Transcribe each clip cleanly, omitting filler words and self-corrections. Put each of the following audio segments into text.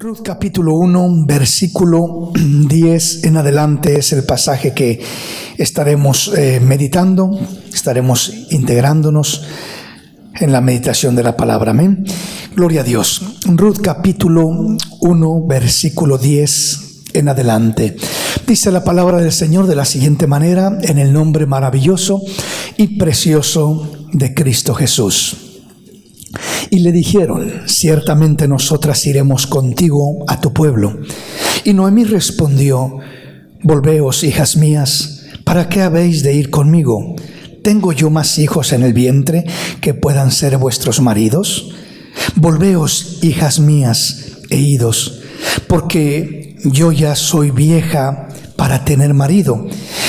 Ruth capítulo 1, versículo 10 en adelante es el pasaje que estaremos meditando, estaremos integrándonos en la meditación de la palabra. Amén. Gloria a Dios. Ruth capítulo 1, versículo 10 en adelante. Dice la palabra del Señor de la siguiente manera, en el nombre maravilloso y precioso de Cristo Jesús. Y le dijeron: ciertamente nosotras iremos contigo a tu pueblo. Y Noemí respondió: volveos, hijas mías, ¿para qué habéis de ir conmigo? ¿Tengo yo más hijos en el vientre que puedan ser vuestros maridos? Volveos, hijas mías, e idos, porque yo ya soy vieja para tener marido.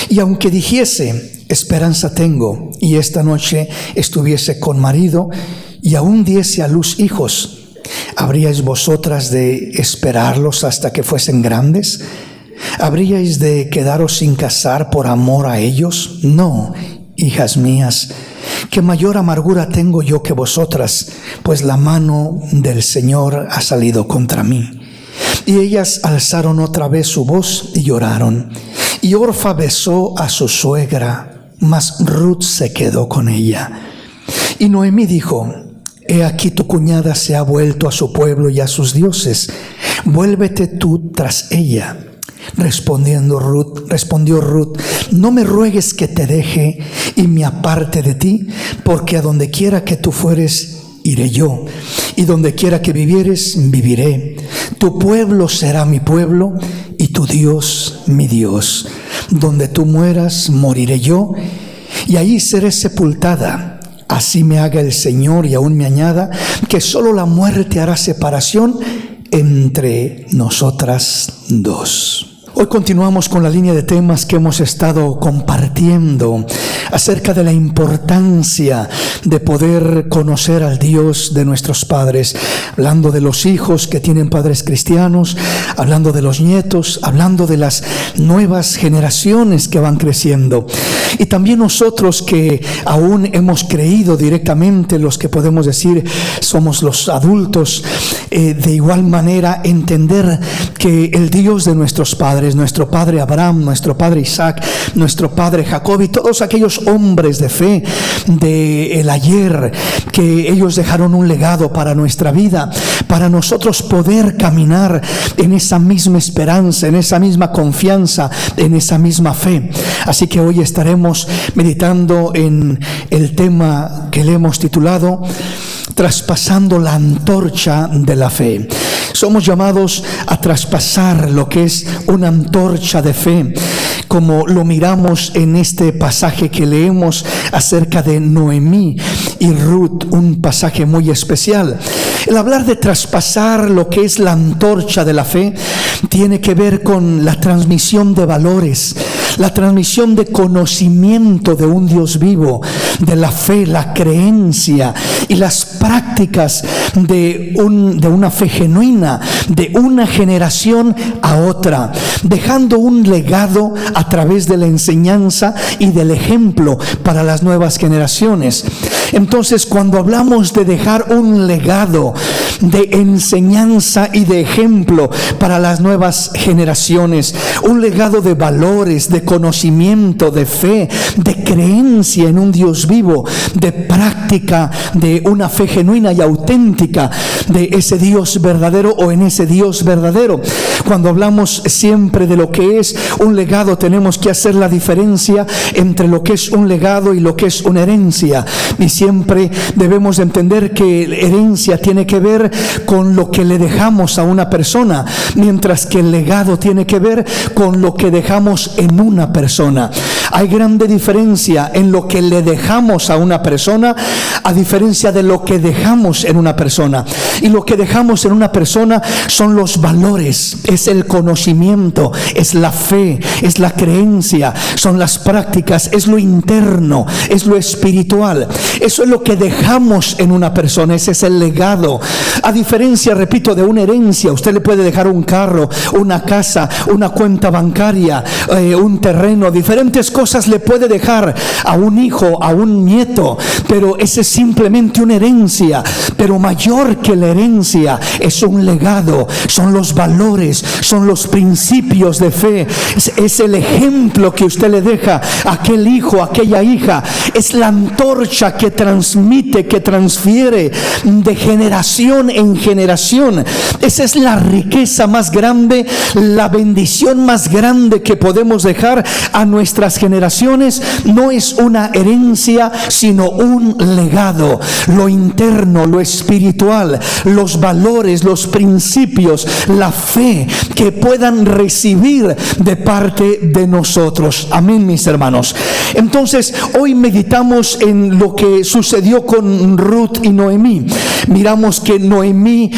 Y aunque dijese: esperanza tengo, y esta noche estuviese con marido, y aún diese a luz hijos, ¿habríais vosotras de esperarlos hasta que fuesen grandes? ¿Habríais de quedaros sin casar por amor a ellos? No, hijas mías, que mayor amargura tengo yo que vosotras, pues la mano del Señor ha salido contra mí. Y ellas alzaron otra vez su voz y lloraron. Y Orfa besó a su suegra, mas Ruth se quedó con ella. Y Noemí dijo: he aquí tu cuñada se ha vuelto a su pueblo y a sus dioses. Vuélvete tú tras ella. Respondió Ruth: no me ruegues que te deje y me aparte de ti, porque a donde quiera que tú fueres, iré yo, y donde quiera que vivieres, viviré. Tu pueblo será mi pueblo, y tu Dios mi Dios. Donde tú mueras, moriré yo, y allí seré sepultada. Así me haga el Señor y aún me añada, que solo la muerte hará separación entre nosotras dos. Hoy continuamos con la línea de temas que hemos estado compartiendo acerca de la importancia de poder conocer al Dios de nuestros padres, hablando de los hijos que tienen padres cristianos, hablando de los nietos, hablando de las nuevas generaciones que van creciendo. Y también nosotros que aún hemos creído directamente, los que podemos decir somos los adultos, de igual manera entender que el Dios de nuestros padres, nuestro padre Abraham, nuestro padre Isaac, nuestro padre Jacob y todos aquellos hombres de fe del ayer, que ellos dejaron un legado para nuestra vida, para nosotros poder caminar en esa misma esperanza, en esa misma confianza, en esa misma fe. Así que hoy estaremos meditando en el tema que le hemos titulado traspasando la antorcha de la fe. Somos llamados a traspasar lo que es una antorcha de fe, como lo miramos en este pasaje que leemos acerca de Noemí y Ruth, un pasaje muy especial. El hablar de traspasar lo que es la antorcha de la fe tiene que ver con la transmisión de valores, la transmisión de conocimiento de un Dios vivo, de la fe, la creencia y las prácticas de una fe genuina, de una generación a otra, dejando un legado a través de la enseñanza y del ejemplo para las nuevas generaciones. Entonces, cuando hablamos de dejar un legado de enseñanza y de ejemplo para las nuevas generaciones, un legado de valores, de conocimiento, de fe, de creencia en un Dios vivo, de práctica de una fe genuina y auténtica de ese Dios verdadero o en ese Dios verdadero. Cuando hablamos siempre de lo que es un legado, tenemos que hacer la diferencia entre lo que es un legado y lo que es una herencia. Y siempre debemos entender que herencia tiene que ver con lo que le dejamos a una persona, mientras que el legado tiene que ver con lo que dejamos en una persona. Hay grande diferencia en lo que le dejamos a una persona a diferencia de lo que dejamos en una persona. Y lo que dejamos en una persona son los valores, es el conocimiento, es la fe, es la creencia, son las prácticas, es lo interno, es lo espiritual. Eso es lo que dejamos en una persona, ese es el legado. A diferencia, repito, de una herencia, usted le puede dejar un carro, una casa, una cuenta bancaria, un terreno, diferentes cosas le puede dejar a un hijo, a un nieto, pero ese es simplemente una herencia. Pero mayor que la herencia es un legado, son los valores, son los principios de fe, es el ejemplo que usted le deja a aquel hijo, a aquella hija, es la antorcha que transmite, que transfiere de generación en generación. Esa es la riqueza más grande, la bendición más grande que podemos dejar a nuestras generaciones. No es una herencia, sino un legado, lo interno, lo espiritual, los valores, los principios, la fe que puedan recibir de parte de nosotros. Amén, mis hermanos. Entonces, hoy meditamos en lo que sucedió con Ruth y Noemí. Miramos que Noemí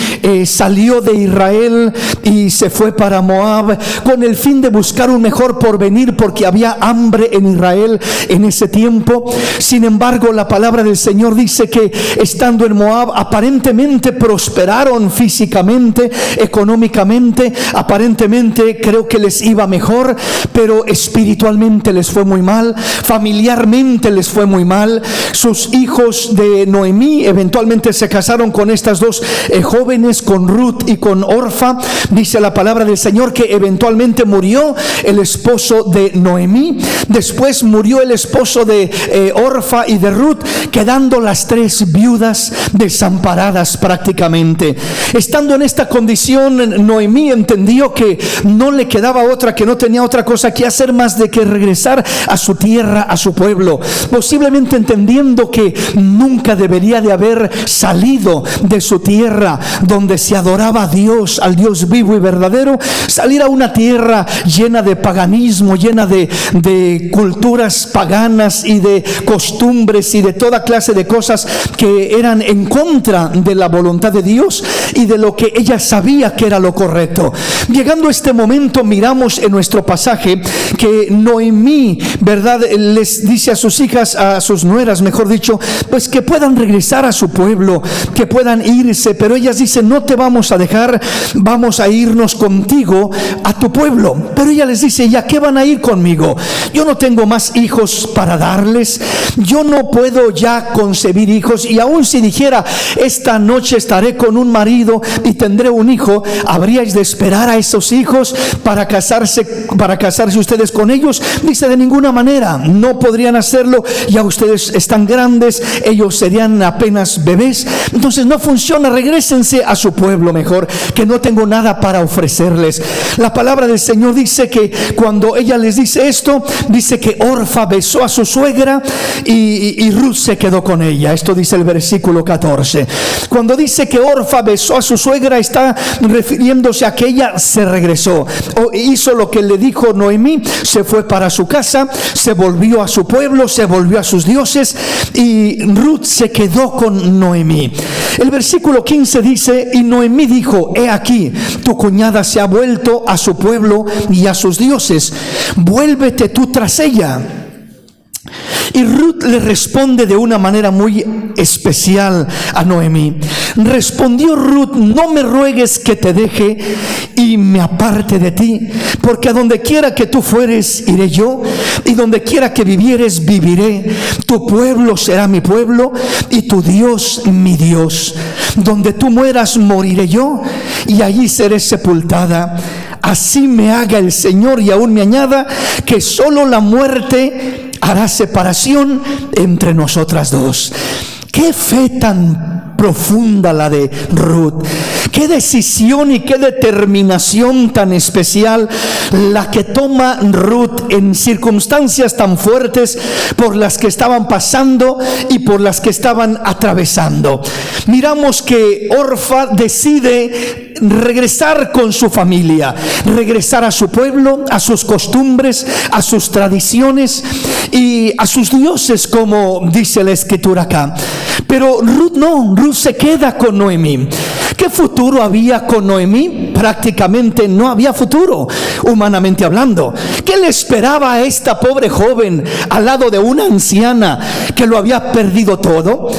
salió de Israel y se fue para Moab con el fin de buscar un mejor porvenir, porque había hambre en Israel en ese tiempo. Sin embargo, la palabra del Señor dice que estando en Moab aparentemente prosperaron físicamente, económicamente, aparentemente creo que les iba mejor, pero espiritualmente les fue muy mal, familiarmente les fue muy mal. Sus hijos de Noemí eventualmente se casaron con estas dos jóvenes, con Ruth y con Orfa. Dice la palabra del Señor que eventualmente murió el esposo de Noemí, después murió el esposo de Orfa y de Ruth, quedando las tres viudas desamparadas prácticamente. Estando en esta condición, Noemí entendió que no le quedaba otra, que no tenía otra cosa que hacer más de que regresar a su tierra, a su pueblo, posiblemente entendiendo que nunca debería de haber salido de su tierra donde se adoraba a Dios, al Dios vivo y verdadero, salir a una tierra llena de paganismo, llena de culturas paganas y de costumbres y de toda clase de cosas que eran en contra de la voluntad de Dios y de lo que ella sabía que era lo correcto. Llegando a este momento, miramos en nuestro pasaje que Noemí, ¿verdad?, les dice a sus hijas, a sus nueras, mejor dicho, pues que puedan regresar a su pueblo, que puedan irse, pero ellas dicen: no te vamos a dejar, vamos a irnos contigo a tu pueblo. Pero ella les dice: ¿y a qué van a ir conmigo? Yo no tengo más hijos para darles, yo no puedo ya concebir hijos, y aun si dijera esta noche estaré con un marido y tendré un hijo, ¿habríais de esperar a esos hijos para casarse ustedes con ellos? Dice: de ninguna manera, no podrían hacerlo, ya ustedes están grandes, ellos serían apenas bebés, entonces no funciona, regrésense a su pueblo mejor, que no tengo nada para ofrecerles. La palabra del Señor dice que cuando ella les dice esto, dice que Orfa besó a su suegra y Ruth se quedó con ella. Esto dice el versículo 14. Cuando dice que Orfa besó a su suegra, está refiriéndose a que ella se regresó, o hizo lo que le dijo Noemí, se fue para su casa, se volvió a su pueblo, se volvió a sus dioses, y Ruth se quedó con Noemí. El versículo 15 dice: y Noemí dijo: he aquí, tu cuñada se ha vuelto a su pueblo y a sus dioses, vuélvete tú tras ella. Y Ruth le responde de una manera muy especial a Noemí. Respondió Ruth: no me ruegues que te deje y me aparte de ti, porque a donde quiera que tú fueres, iré yo, y donde quiera que vivieres, viviré. Tu pueblo será mi pueblo y tu Dios mi Dios. Donde tú mueras, moriré yo, y allí seré sepultada. Así me haga el Señor y aún me añada, que solo la muerte hará separación entre nosotras dos. Qué fe tan profunda la de Ruth, qué decisión y qué determinación tan especial la que toma Ruth en circunstancias tan fuertes por las que estaban pasando y por las que estaban atravesando. Miramos que Orfa decide regresar con su familia, regresar a su pueblo, a sus costumbres, a sus tradiciones y a sus dioses, como dice la escritura acá. Pero Ruth no, Ruth se queda con Noemí. ¿Qué futuro futuro había con Noemí? Prácticamente no había futuro, humanamente hablando. ¿Qué le esperaba a esta pobre joven al lado de una anciana que lo había perdido todo?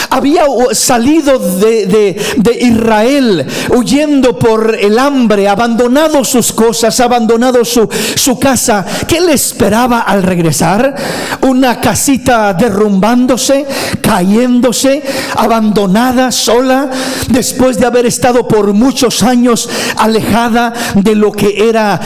Había salido de Israel huyendo por el hambre, abandonado sus cosas, abandonado su casa. ¿Qué le esperaba al regresar? Una casita derrumbándose, cayéndose, abandonada, sola, después de haber estado por muchos años alejada de lo que era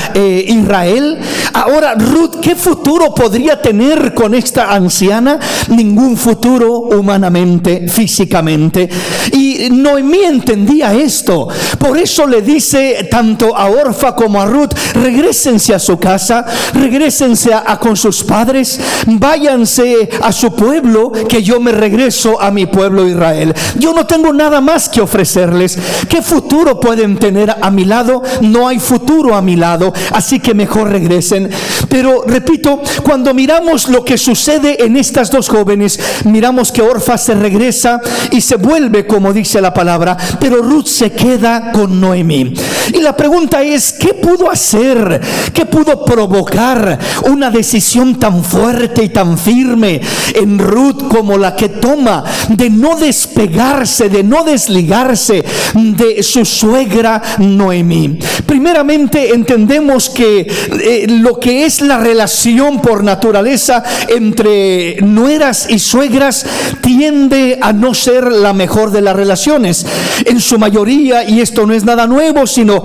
Israel. Ahora Ruth, ¿qué futuro podría tener con esta anciana? Ningún futuro humanamente, físicamente. Y Noemí entendía esto. Por eso le dice tanto a Orfa como a Ruth: regrésense a su casa, regrésense con sus padres, váyanse a su pueblo, que yo me regreso a mi pueblo Israel. Yo no tengo nada más que ofrecerles. ¿Qué futuro pueden tener a mi lado? No hay futuro a mi lado, así que mejor regresen. Pero repito, cuando miramos lo que sucede en estas dos jóvenes, miramos que Orfa se regresa y se vuelve, como dice la palabra, pero Ruth se queda con Noemí. Y la pregunta es, ¿qué pudo hacer? ¿Qué pudo provocar una decisión tan fuerte y tan firme en Ruth como la que toma de no despegarse, de no desligarse de su suegra Noemí? Primeramente entendemos que lo que es la relación por naturaleza entre nueras y suegras tiende a no ser la mejor de las relaciones. En su mayoría, y esto no es nada nuevo, sino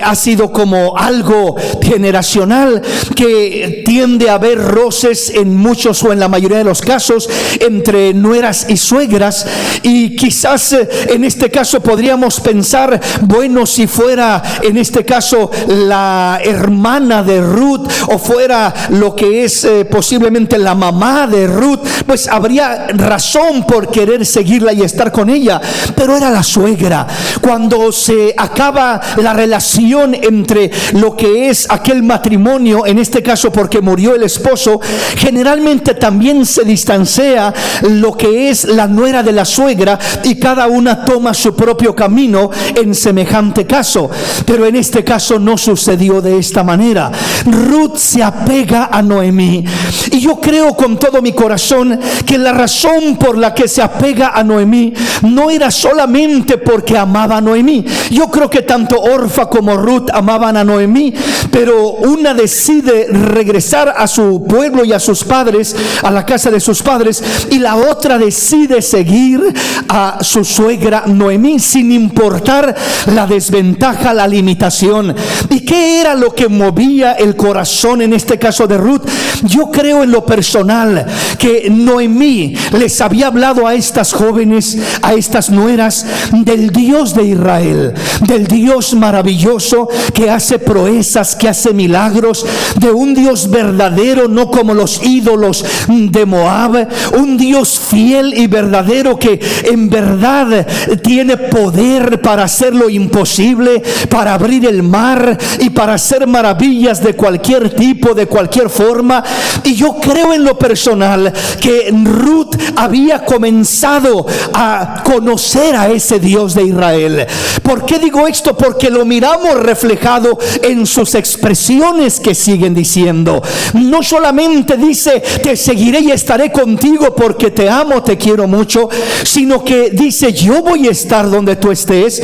ha sido como algo generacional, que tiende a haber roces en muchos o en la mayoría de los casos entre nueras y suegras. Y quizás en este caso podríamos pensar, bueno, si fuera en este caso la hermana de Ruth o fuera lo que es posiblemente la mamá de Ruth, pues habría razón por querer seguirla y estar con ella. Pero era la suegra. Cuando se acaba la relación entre lo que es aquel matrimonio, en este caso porque murió el esposo, generalmente también se distancia lo que es la nuera de la suegra, y cada una toma su propio camino en semejante caso. Pero en este caso no sucedió de esta manera. Ruth se apega a Noemí, y yo creo con todo mi corazón que la razón por la que se apega a Noemí no era solamente porque amaba a Noemí. Yo creo que tanto Orfa como Ruth amaban a Noemí, pero una decide regresar a su pueblo y a sus padres, a la casa de sus padres, y la otra decide seguir a su suegra Noemí, sin importar la desventaja, la limitación. ¿Y qué era lo que movía el corazón en este caso de Ruth? Yo creo en lo personal que Noemí les había hablado a estas jóvenes, a estas nueras, del Dios de Israel, del Dios maravilloso que hace proezas, que hace milagros, de un Dios verdadero, no como los ídolos de Moab, un Dios fiel y verdadero que en verdad tiene poder para hacer lo imposible, para abrir el mar y para hacer maravillas de cualquier tipo, de cualquier forma. Y yo creo en lo personal que Ruth había comenzado a conocer a ese Dios de Israel. ¿Por qué digo esto? Porque lo miramos reflejado en sus expresiones que siguen diciendo. No solamente dice: te seguiré y estaré contigo porque te amo, te quiero mucho, sino que dice: yo voy a estar donde tú estés,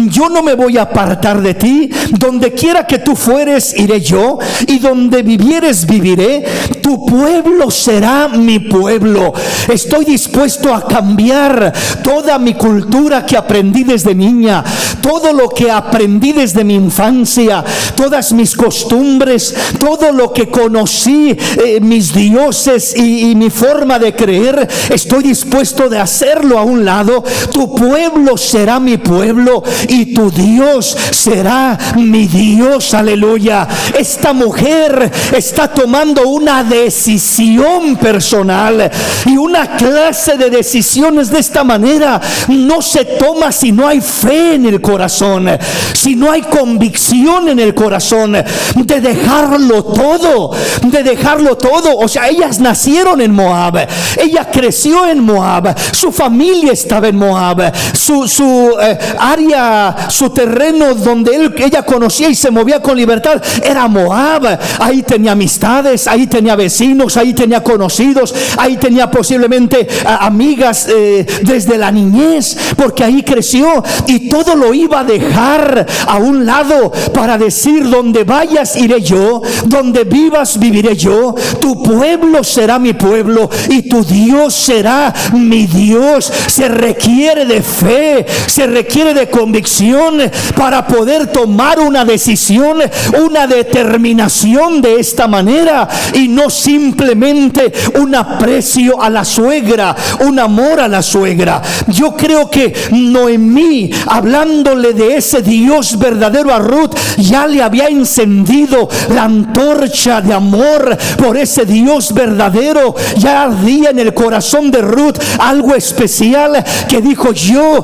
yo no me voy a apartar de ti, donde quiera que tú fueres iré yo, y donde vivieres viviré, tu pueblo será mi pueblo. Estoy dispuesto a cambiar toda mi cultura que aprendí desde niña, todo lo que aprendí desde mi infancia, todas mis costumbres, todo lo que conocí, mis dioses y mi forma de creer. Estoy dispuesto de hacerlo a un lado. Tu pueblo será mi pueblo y tu Dios será mi Dios. Aleluya. Esta esta mujer está tomando una decisión personal, y una clase de decisiones de esta manera no se toma si no hay fe en el corazón, si no hay convicción en el corazón de dejarlo todo, O sea, ellas nacieron en Moab, ella creció en Moab, su familia estaba en Moab, su área, su terreno donde ella conocía y se movía con libertad era Moab. Ahí tenía amistades, ahí tenía vecinos, ahí tenía conocidos, ahí tenía posiblemente amigas desde la niñez, porque ahí creció, y todo lo iba a dejar a un lado para decir: donde vayas iré yo, donde vivas viviré yo, tu pueblo será mi pueblo y tu Dios será mi Dios. Se requiere de fe, se requiere de convicción para poder tomar una decisión, una determinación de esta manera, y no simplemente un aprecio a la suegra, un amor a la suegra. Yo creo que Noemí, hablándole de ese Dios verdadero a Ruth, ya le había encendido la antorcha de amor por ese Dios verdadero. Ya ardía en el corazón de Ruth algo especial, que dijo: yo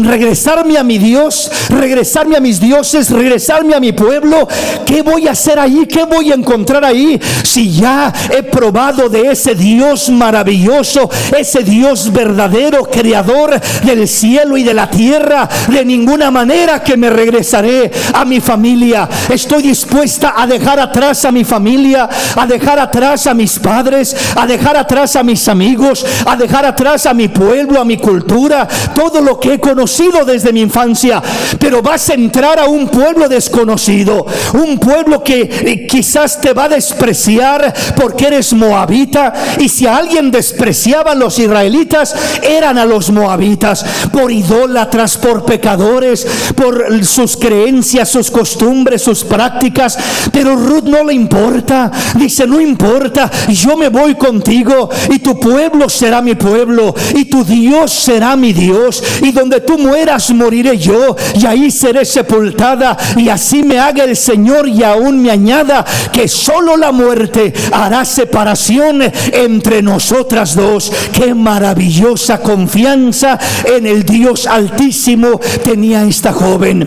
regresarme a mi Dios, regresarme a mis dioses, regresarme a mi pueblo. ¿Qué voy a hacer ahí? ¿Qué voy a encontrar ahí? Si ya he probado de ese Dios maravilloso, ese Dios verdadero, creador del cielo y de la tierra. De ninguna manera que me regresaré a mi familia. Estoy dispuesta a dejar atrás a mi familia, a dejar atrás a mis padres, a dejar atrás a mis amigos, a dejar atrás a mi pueblo, a mi cultura, todo lo que he conocido desde mi infancia. Pero vas a entrar a un pueblo desconocido, un pueblo que quizás te va a despreciar porque eres moabita. Y si a alguien despreciaban los israelitas, eran a los moabitas, por idólatras, por pecadores, por sus creencias, sus costumbres, sus prácticas. Pero Ruth no le importa, dice: no importa, yo me voy contigo, y tu pueblo será mi pueblo, y tu Dios será mi Dios, y donde tú mueras moriré yo, y ahí seré sepultada, y así me haga el Señor, y aún me añada que solo la muerte hará separación entre nosotras dos. Qué maravillosa confianza en el Dios Altísimo tenía esta joven.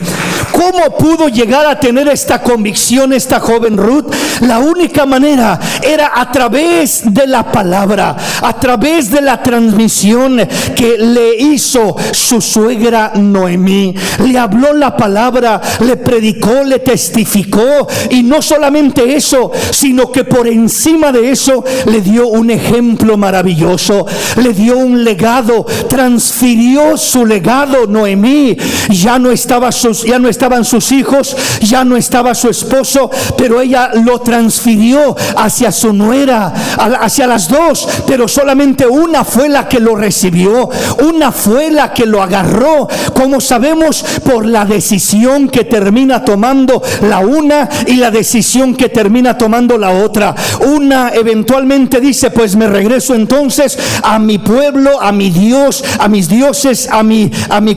¿Cómo pudo llegar a tener esta convicción esta joven Ruth? La única manera era a través de la palabra, a través de la transmisión que le hizo su suegra Noemí. Le habló la palabra, le predicó, le testificó, y no solamente eso, sino que por encima de eso le dio un ejemplo maravilloso, le dio un legado, transfirió su legado. Noemí ya no estaban sus hijos, ya no estaba su esposo, pero ella lo transfirió hacia su nuera, hacia las dos, pero solamente una fue la que lo recibió, una fue la que lo agarró. Como sabemos, por la decisión que termina tomando la una y la decisión que termina tomando la otra. Una eventualmente dice: pues me regreso entonces a mi pueblo, a mi Dios, a mis dioses, a mi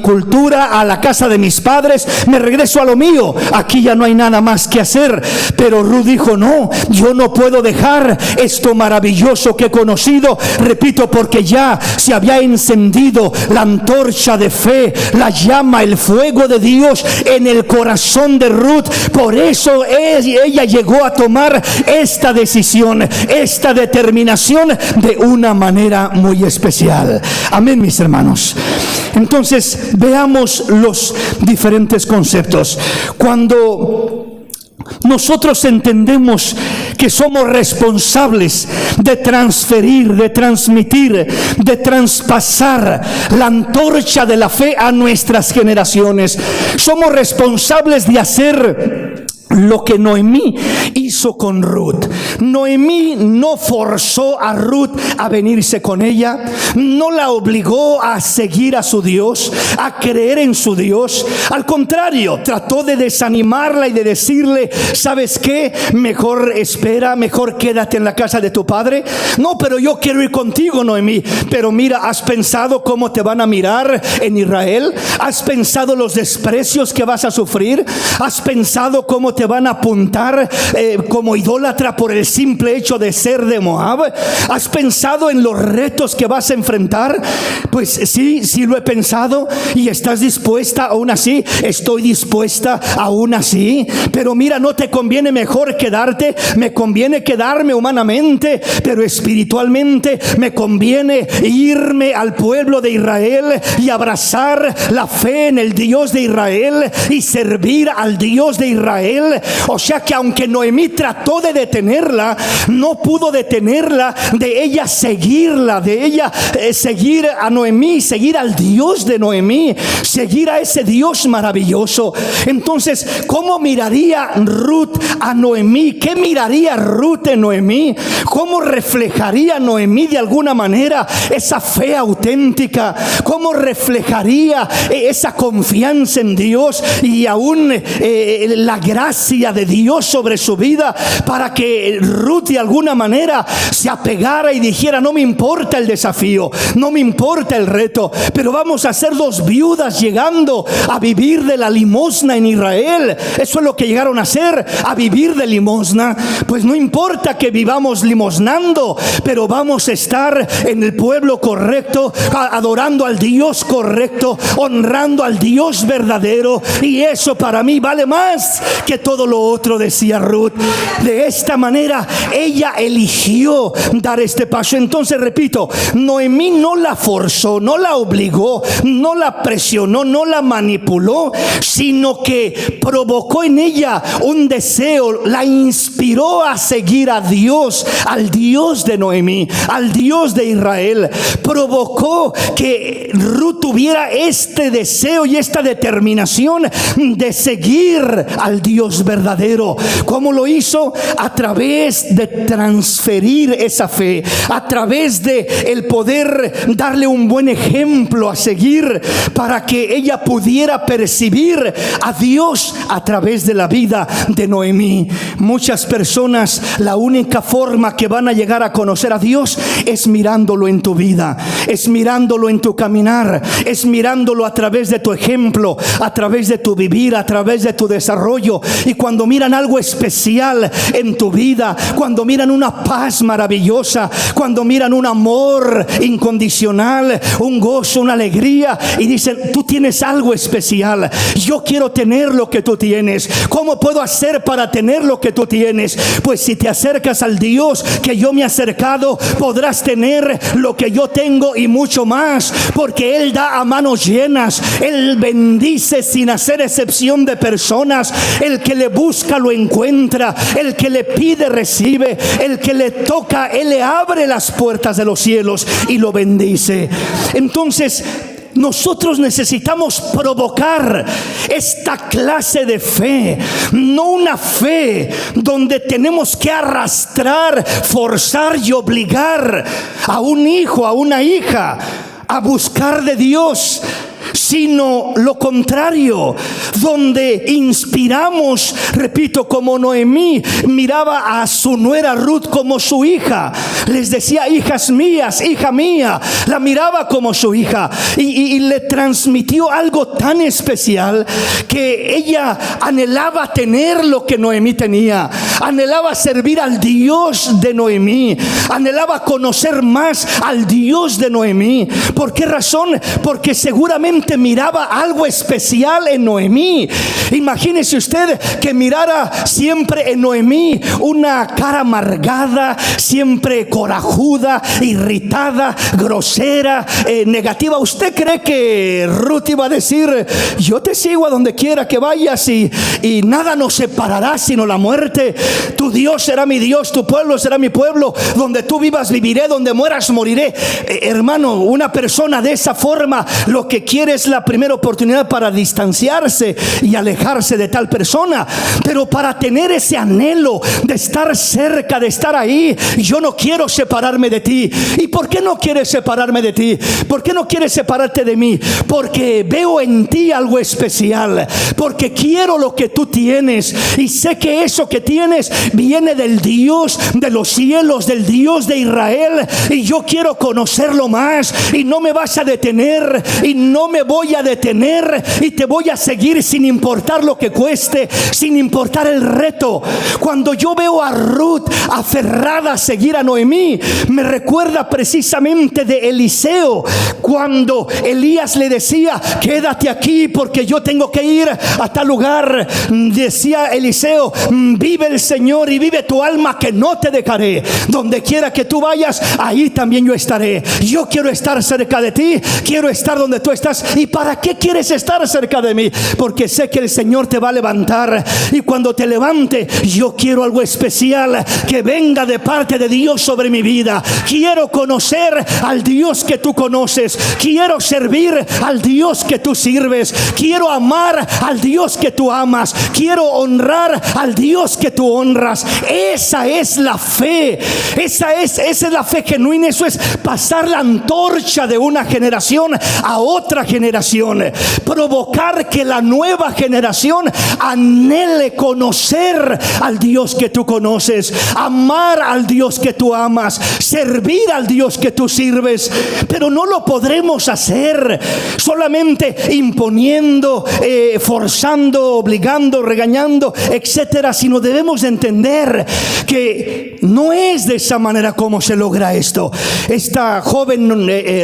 cultura, a la casa de mis padres, me regreso a lo mío, aquí ya no hay nada más que hacer. Pero Ruth dijo: no, yo no puedo dejar esto maravilloso que he conocido, repito, porque ya se había encendido la antorcha de fe, la llama, el fuego de Dios en el corazón de Ruth. Por eso ella llegó a tomar esta decisión, esta determinación de una manera muy especial. Amén, mis hermanos. Entonces, veamos los diferentes conceptos. Cuando nosotros entendemos que somos responsables de transferir, de transmitir, de traspasar la antorcha de la fe a nuestras generaciones, somos responsables de hacer lo que Noemí hizo con Ruth. Noemí no forzó a Ruth a venirse con ella, no la obligó a seguir a su Dios, a creer en su Dios. Al contrario, trató de desanimarla y de decirle: ¿sabes qué? Mejor espera, mejor quédate en la casa de tu padre. No, pero yo quiero ir contigo, Noemí. Pero mira, ¿has pensado cómo te van a mirar en Israel? ¿Has pensado los desprecios que vas a sufrir? ¿Has pensado cómo te van a apuntar como idólatra por el simple hecho de ser de Moab? ¿Has pensado en los retos que vas a enfrentar? Pues sí lo he pensado. ¿Y estás dispuesta aún así? Estoy dispuesta aún así. Pero mira, no te conviene mejor quedarte. Me conviene quedarme humanamente, pero espiritualmente me conviene irme al pueblo de Israel y abrazar la fe en el Dios de Israel y servir al Dios de Israel. O sea que aunque Noemí trató de detenerla, no pudo detenerla de ella seguirla, de ella seguir a Noemí, seguir al Dios de Noemí, seguir a ese Dios maravilloso. Entonces, ¿cómo miraría Ruth a Noemí? ¿Qué miraría Ruth en Noemí? ¿Cómo reflejaría Noemí de alguna manera esa fe auténtica? ¿Cómo reflejaría esa confianza en Dios y aún la gracia de Dios sobre su vida, para que Ruth de alguna manera se apegara y dijera: no me importa el desafío, no me importa el reto, pero vamos a ser dos viudas llegando a vivir de la limosna en Israel? Eso es lo que llegaron a hacer, a vivir de limosna. Pues no importa que vivamos limosnando, pero vamos a estar en el pueblo correcto, adorando al Dios correcto, honrando al Dios verdadero, y eso para mí vale más que todo lo otro, decía Ruth. De esta manera ella eligió dar este paso. Entonces, repito, Noemí no la forzó, no la obligó, no la presionó, no la manipuló, sino que provocó en ella un deseo, la inspiró a seguir a Dios, al Dios de Noemí, al Dios de Israel. Provocó que Ruth tuviera este deseo y esta determinación de seguir al Dios verdadero. ¿Cómo lo hizo? A través de transferir esa fe, a través de el poder darle un buen ejemplo a seguir, para que ella pudiera percibir a Dios a través de la vida de Noemí. Muchas personas, la única forma que van a llegar a conocer a Dios es mirándolo en tu vida, es mirándolo en tu caminar, es mirándolo a través de tu ejemplo, a través de tu vivir, a través de tu desarrollo. Y cuando miran algo especial en tu vida, cuando miran una paz maravillosa, cuando miran un amor incondicional, un gozo, una alegría, y dicen: tú tienes algo especial, yo quiero tener lo que tú tienes. ¿Cómo puedo hacer para tener lo que tú tienes? Pues si te acercas al Dios que yo me he acercado, podrás tener lo que yo tengo y mucho más, porque Él da a manos llenas. Él bendice sin hacer excepción de personas. El que le busca lo encuentra, el que le pide recibe, el que le toca Él le abre las puertas de los cielos y lo bendice. Entonces, nosotros necesitamos provocar esta clase de fe, no una fe donde tenemos que arrastrar, forzar y obligar a un hijo, a una hija a buscar de Dios, sino lo contrario, donde inspiramos, repito, como Noemí miraba a su nuera Ruth como su hija, les decía: hijas mías, hija mía, la miraba como su hija, y le transmitió algo tan especial que ella anhelaba tener lo que Noemí tenía, anhelaba servir al Dios de Noemí, anhelaba conocer más al Dios de Noemí. ¿Por qué razón? Porque seguramente miraba algo especial en Noemí. Imagínese usted que mirara siempre en Noemí una cara amargada, siempre corajuda, irritada, grosera, negativa. ¿Usted cree que Ruth iba a decir: yo te sigo a donde quiera que vayas y nada nos separará sino la muerte? Tu Dios será mi Dios, tu pueblo será mi pueblo, donde tú vivas viviré, donde mueras moriré. Hermano, una persona de esa forma lo que quiere es la primera oportunidad para distanciarse y alejarse de tal persona. Pero para tener ese anhelo de estar cerca, de estar ahí, yo no quiero separarme de ti. ¿Y por qué no quieres separarme de ti? ¿Por qué no quieres separarte de mí? Porque veo en ti algo especial, porque quiero lo que tú tienes y sé que eso que tienes tienes viene del Dios de los cielos, del Dios de Israel, y yo quiero conocerlo más, y no me vas a detener, y no me voy a detener, y te voy a seguir sin importar lo que cueste, sin importar el reto. Cuando yo veo a Ruth aferrada a seguir a Noemí, me recuerda precisamente de Eliseo, cuando Elías le decía: quédate aquí porque yo tengo que ir a tal lugar. Decía Eliseo: vive el Señor y vive tu alma, que no te dejaré. Donde quiera que tú vayas, ahí también yo estaré. Yo quiero estar cerca de ti, quiero estar donde tú estás. ¿Y para qué quieres estar cerca de mí? Porque sé que el Señor te va a levantar, y cuando te levante, yo quiero algo especial que venga de parte de Dios sobre mi vida. Quiero conocer al Dios que tú conoces, quiero servir al Dios que tú sirves, quiero amar al Dios que tú amas, quiero honrar al Dios que tú honras. Esa es la fe, esa es la fe genuina. Eso es pasar la antorcha de una generación a otra generación, provocar que la nueva generación anhele conocer al Dios que tú conoces, amar al Dios que tú amas, servir al Dios que tú sirves. Pero no lo podremos hacer solamente imponiendo, forzando, obligando, regañando, etcétera, sino debemos de entender que no es de esa manera como se logra esto. Esta joven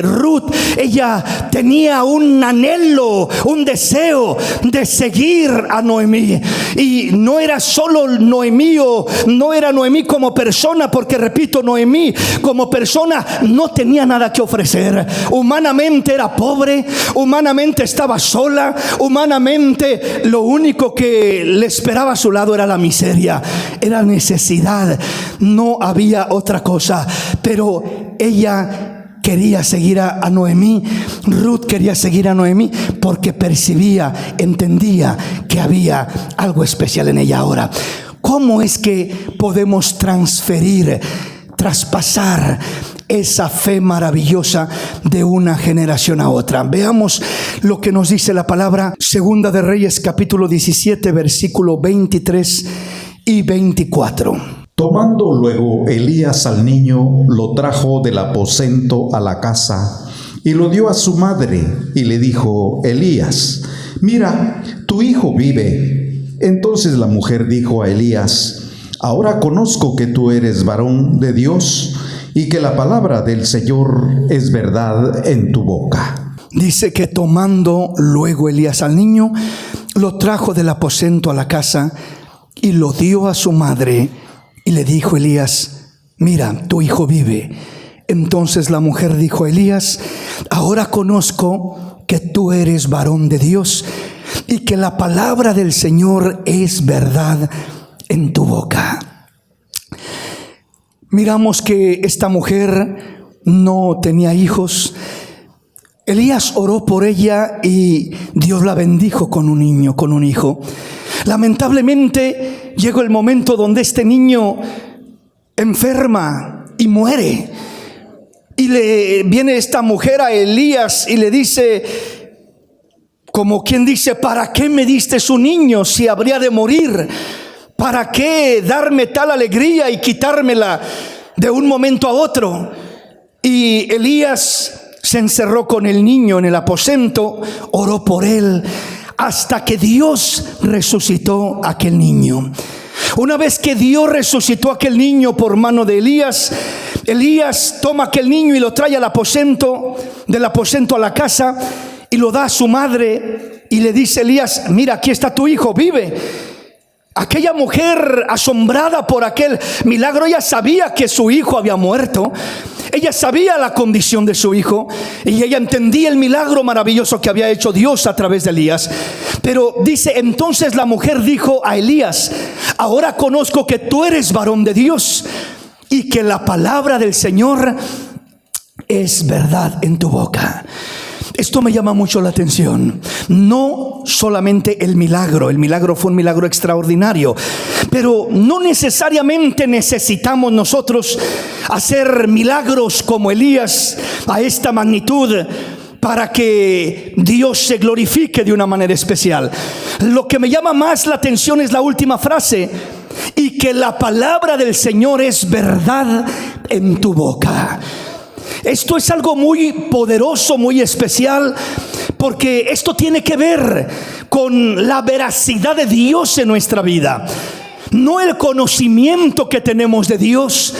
Ruth, ella tenía un anhelo, un deseo de seguir a Noemí, y no era solo Noemí, o no era Noemí como persona, porque repito, Noemí como persona no tenía nada que ofrecer. Humanamente era pobre, humanamente estaba sola, humanamente lo único que le esperaba a su lado era la miseria, era necesidad, no había otra cosa. Pero ella quería seguir a Noemí. Ruth quería seguir a Noemí porque percibía, entendía que había algo especial en ella. Ahora, ¿cómo es que podemos traspasar esa fe maravillosa de una generación a otra? Veamos lo que nos dice la palabra. Segunda de Reyes, capítulo 17, versículo 23 y 24. Tomando luego Elías al niño, lo trajo del aposento a la casa y lo dio a su madre, y le dijo: Elías, mira, tu hijo vive. Entonces la mujer dijo a Elías: ahora conozco que tú eres varón de Dios, y que la palabra del Señor es verdad en tu boca. Dice que tomando luego Elías al niño, lo trajo del aposento a la casa y lo dio a su madre, y le dijo Elías: mira, tu hijo vive. Entonces la mujer dijo a Elías: ahora conozco que tú eres varón de Dios, y que la palabra del Señor es verdad en tu boca. Miramos que esta mujer no tenía hijos. Elías oró por ella y Dios la bendijo con un niño, con un hijo. Lamentablemente llegó el momento donde este niño enferma y muere. Y le viene esta mujer a Elías y le dice, como quien dice: ¿para qué me diste su niño si habría de morir? ¿Para qué darme tal alegría y quitármela de un momento a otro? Y Elías se encerró con el niño en el aposento, oró por él, hasta que Dios resucitó a aquel niño. Una vez que Dios resucitó a aquel niño por mano de Elías, Elías toma aquel niño y lo trae al aposento, del aposento a la casa, y lo da a su madre, y le dice Elías: mira, aquí está tu hijo, vive. Aquella mujer, asombrada por aquel milagro, ella sabía que su hijo había muerto. Ella sabía la condición de su hijo, y ella entendía el milagro maravilloso que había hecho Dios a través de Elías. Pero dice, entonces la mujer dijo a Elías: ahora conozco que tú eres varón de Dios, y que la palabra del Señor es verdad en tu boca. Esto me llama mucho la atención. No solamente el milagro fue un milagro extraordinario, pero no necesariamente necesitamos nosotros hacer milagros como Elías a esta magnitud para que Dios se glorifique de una manera especial. Lo que me llama más la atención es la última frase: y que la palabra del Señor es verdad en tu boca. Esto es algo muy poderoso, muy especial, porque esto tiene que ver con la veracidad de Dios en nuestra vida, no el conocimiento que tenemos de Dios.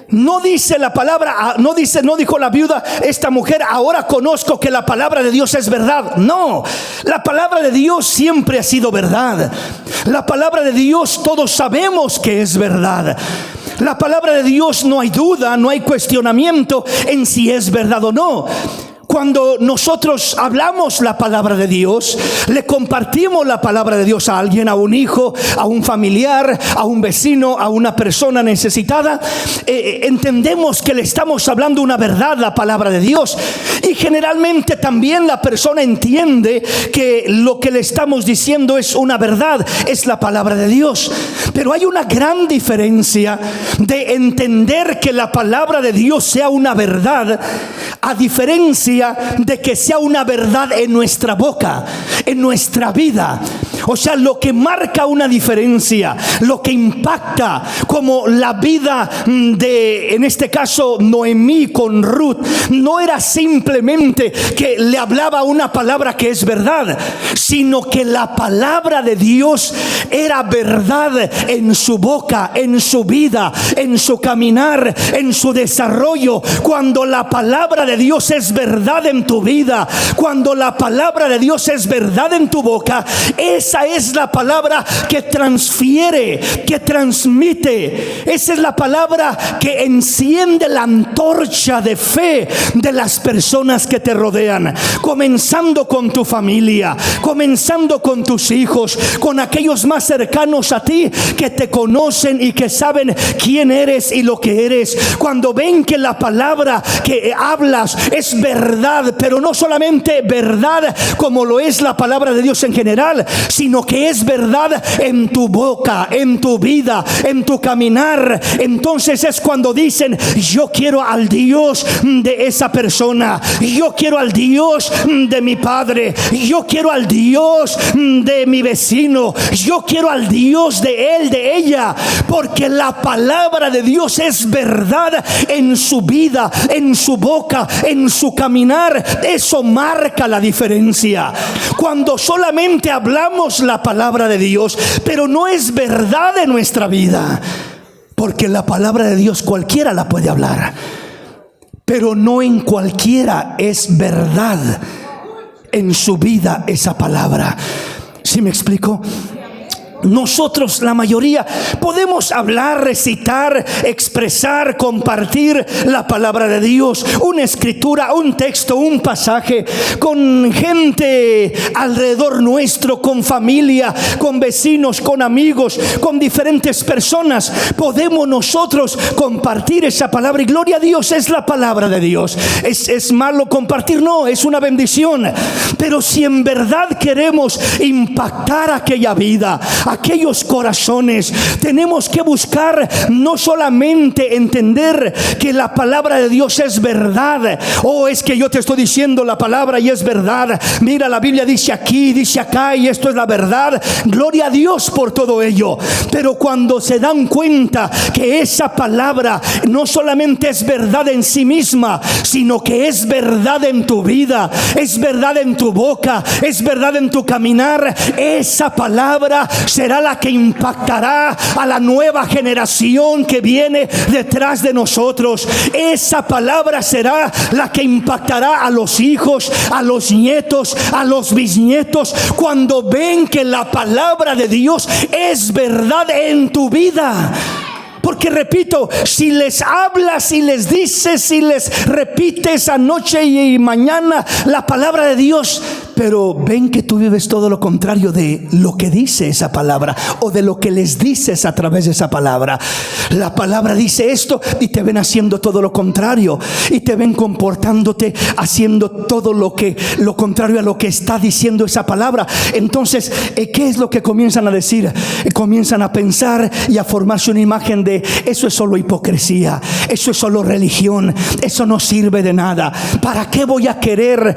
No dice la palabra, no dijo la viuda, esta mujer, ahora conozco que la palabra de Dios es verdad. No, la palabra de Dios siempre ha sido verdad. La palabra de Dios todos sabemos que es verdad. La palabra de Dios no hay duda, no hay cuestionamiento en si es verdad o no. Cuando nosotros hablamos la palabra de Dios, le compartimos la palabra de Dios a alguien, a un hijo, a un familiar, a un vecino, a una persona necesitada, entendemos que le estamos hablando una verdad, la palabra de Dios. Y generalmente también la persona entiende que lo que le estamos diciendo es una verdad, es la palabra de Dios. Pero hay una gran diferencia de entender que la palabra de Dios sea una verdad, a diferencia de que sea una verdad en nuestra boca, en nuestra vida. O sea, lo que marca una diferencia, lo que impacta, como la vida de, en este caso, Noemí con Ruth, no era simplemente que le hablaba una palabra que es verdad, sino que la palabra de Dios era verdad en su boca, en su vida, en su caminar, en su desarrollo. Cuando la palabra de Dios es verdad en tu vida, cuando la palabra de Dios es verdad en tu boca, esa es la palabra que transfiere, que transmite. Esa es la palabra que enciende la antorcha de fe de las personas que te rodean, comenzando con tu familia, comenzando con tus hijos, con aquellos más cercanos a ti que te conocen y que saben quién eres y lo que eres. Cuando ven que la palabra que hablas es verdad, pero no solamente verdad como lo es la palabra de Dios en general, sino que es verdad en tu boca, en tu vida, en tu caminar. Entonces es cuando dicen: yo quiero al Dios de esa persona, yo quiero al Dios de mi padre, yo quiero al Dios de mi vecino, yo quiero al Dios de él, de ella, porque la palabra de Dios es verdad en su vida, en su boca, en su caminar. Eso marca la diferencia. Cuando solamente hablamos la palabra de Dios, pero no es verdad en nuestra vida, porque la palabra de Dios cualquiera la puede hablar, pero no en cualquiera es verdad en su vida esa palabra. ¿Sí me explico? Nosotros, la mayoría, podemos hablar, recitar, expresar, compartir la palabra de Dios, una escritura, un texto, un pasaje, con gente alrededor nuestro, con familia, con vecinos, con amigos, con diferentes personas. Podemos nosotros compartir esa palabra, y gloria a Dios, es la palabra de Dios. ¿Es malo compartir? No, es una bendición. Pero si en verdad queremos impactar aquella vida, aquellos corazones, tenemos que buscar no solamente entender que la palabra de Dios es verdad. Oh, es que yo te estoy diciendo la palabra y es verdad. Mira, la Biblia dice aquí, dice acá, y esto es la verdad. Gloria a Dios por todo ello. Pero cuando se dan cuenta que esa palabra no solamente es verdad en sí misma, sino que es verdad en tu vida, es verdad en tu boca, es verdad en tu caminar, esa palabra será la que impactará a la nueva generación que viene detrás de nosotros. Esa palabra será la que impactará a los hijos, a los nietos, a los bisnietos, cuando ven que la palabra de Dios es verdad en tu vida. Porque repito, si les hablas, si les dices, si les repites anoche y mañana la palabra de Dios, pero ven que tú vives todo lo contrario de lo que dice esa palabra, o de lo que les dices a través de esa palabra. La palabra dice esto y te ven haciendo todo lo contrario, y te ven comportándote haciendo todo lo contrario a lo que está diciendo esa palabra. Entonces, ¿qué es lo que comienzan a decir? Comienzan a pensar y a formarse una imagen de: eso es solo hipocresía, eso es solo religión, eso no sirve de nada. ¿Para qué voy a querer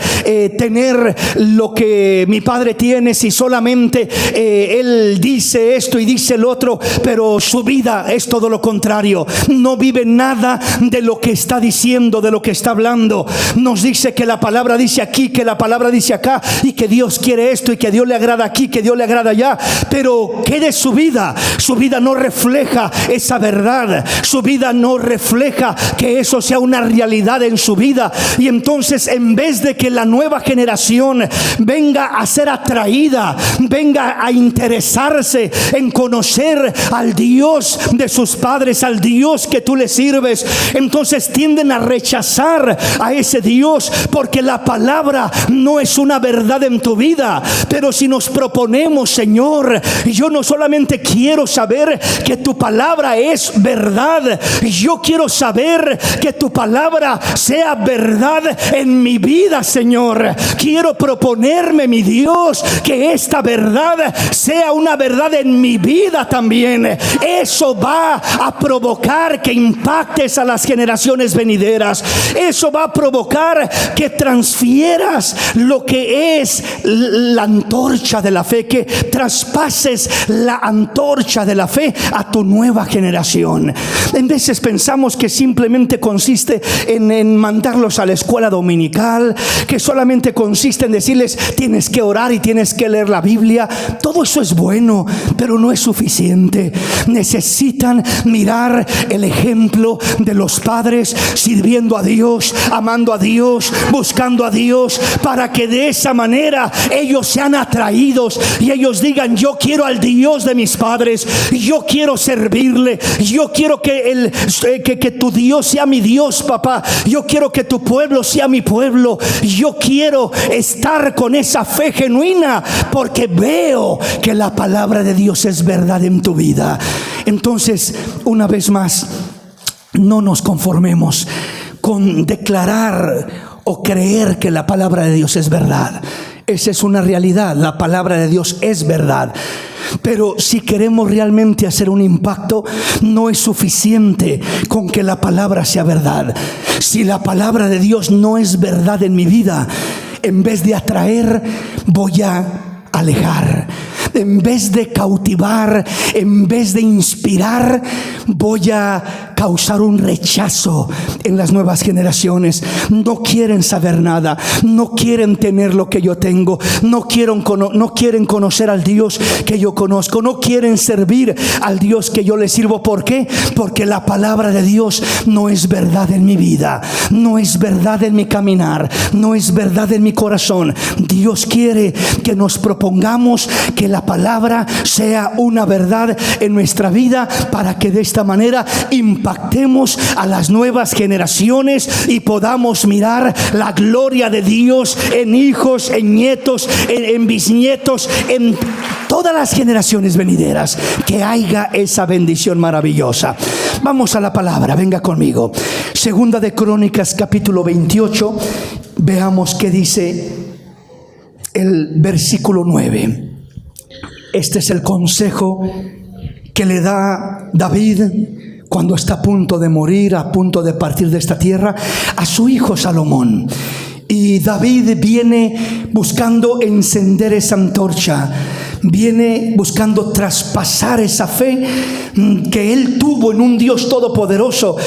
tener lo que mi padre tiene, si solamente él dice esto y dice el otro, pero su vida es todo lo contrario. No vive nada de lo que está diciendo, de lo que está hablando. Nos dice que la palabra dice aquí, que la palabra dice acá, y que Dios quiere esto, y que Dios le agrada aquí, que Dios le agrada allá. Pero ¿qué de su vida? Su vida no refleja esa verdad. Su vida no refleja que eso sea una realidad en su vida. Y entonces, en vez de que la nueva generación venga a ser atraída, venga a interesarse en conocer al Dios de sus padres, al Dios que tú le sirves, entonces tienden a rechazar a ese Dios, porque la palabra no es una verdad en tu vida. Pero si nos proponemos, Señor, yo no solamente quiero saber que tu palabra es verdad, yo quiero saber que tu palabra sea verdad en mi vida, Señor. Quiero proponerme, mi Dios, que esta verdad sea una verdad en mi vida también. Eso va a provocar que impactes a las generaciones venideras. Eso va a provocar que transfieras lo que es la antorcha de la fe, que traspases la antorcha de la fe a tu nueva generación. En veces pensamos que simplemente consiste en mandarlos a la escuela dominical, que solamente consiste en decirles tienes que orar y tienes que leer la Biblia. Todo eso es bueno, pero no es suficiente. Necesitan mirar el ejemplo de los padres, sirviendo a Dios, amando a Dios, buscando a Dios, para que de esa manera ellos sean atraídos y ellos digan: yo quiero al Dios de mis padres, yo quiero servirle, yo quiero que tu Dios sea mi Dios, papá, yo quiero que tu pueblo sea mi pueblo, yo quiero estar con esa fe genuina porque veo que la palabra de Dios es verdad en tu vida. Entonces, una vez más, no nos conformemos con declarar o creer que la palabra de Dios es verdad. Esa es una realidad, la palabra de Dios es verdad. Pero si queremos realmente hacer un impacto, no es suficiente con que la palabra sea verdad. Si la palabra de Dios no es verdad en mi vida, en vez de atraer, voy a alejar. En vez de cautivar, en vez de inspirar, voy a causar un rechazo en las nuevas generaciones. No quieren saber nada, no quieren tener lo que yo tengo, no quieren conocer al Dios que yo conozco, no quieren servir al Dios que yo les sirvo. ¿Por qué? Porque la palabra de Dios no es verdad en mi vida, no es verdad en mi caminar, no es verdad en mi corazón. Dios quiere que nos propongamos que la palabra sea una verdad en nuestra vida, para que de esta manera impactemos a las nuevas generaciones y podamos mirar la gloria de Dios en hijos, en nietos, en bisnietos, en todas las generaciones venideras. Que haya esa bendición maravillosa. Vamos a la palabra, venga conmigo. Segunda de Crónicas, capítulo 28. Veamos qué dice el versículo 9. Este es el consejo que le da David cuando está a punto de morir, a punto de partir de esta tierra, a su hijo Salomón. Y David viene buscando encender esa antorcha, viene buscando traspasar esa fe que él tuvo en un Dios todopoderoso.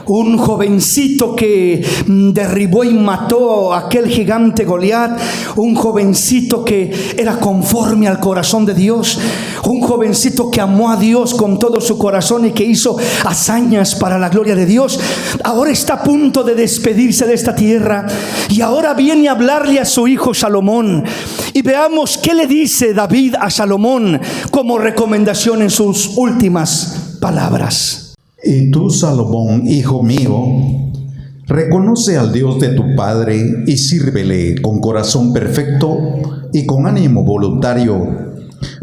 Un jovencito que derribó y mató a aquel gigante Goliat, un jovencito que era conforme al corazón de Dios, un jovencito que amó a Dios con todo su corazón y que hizo hazañas para la gloria de Dios. Ahora está a punto de despedirse de esta tierra y ahora viene a hablarle a su hijo Salomón. Y veamos qué le dice David a Salomón como recomendación en sus últimas palabras. Y tú, Salomón, hijo mío, reconoce al Dios de tu padre y sírvele con corazón perfecto y con ánimo voluntario,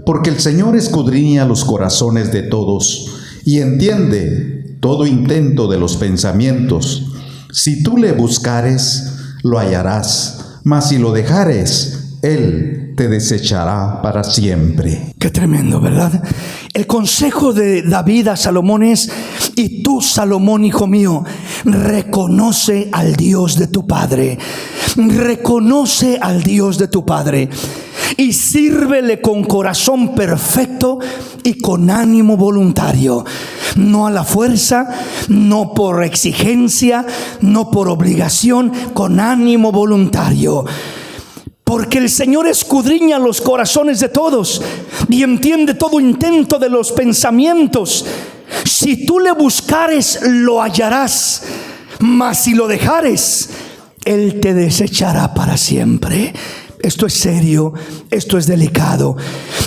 porque el Señor escudriña los corazones de todos y entiende todo intento de los pensamientos. Si tú le buscares, lo hallarás, mas si lo dejares, Él te desechará para siempre. Qué tremendo, ¿verdad? El consejo de David a Salomón es: y tú, Salomón, hijo mío, reconoce al Dios de tu padre. Reconoce al Dios de tu padre y sírvele con corazón perfecto y con ánimo voluntario, no a la fuerza, no por exigencia, no por obligación, con ánimo voluntario. Porque el Señor escudriña los corazones de todos y entiende todo intento de los pensamientos. Si tú le buscares, lo hallarás, mas si lo dejares, Él te desechará para siempre. Esto es serio, esto es delicado.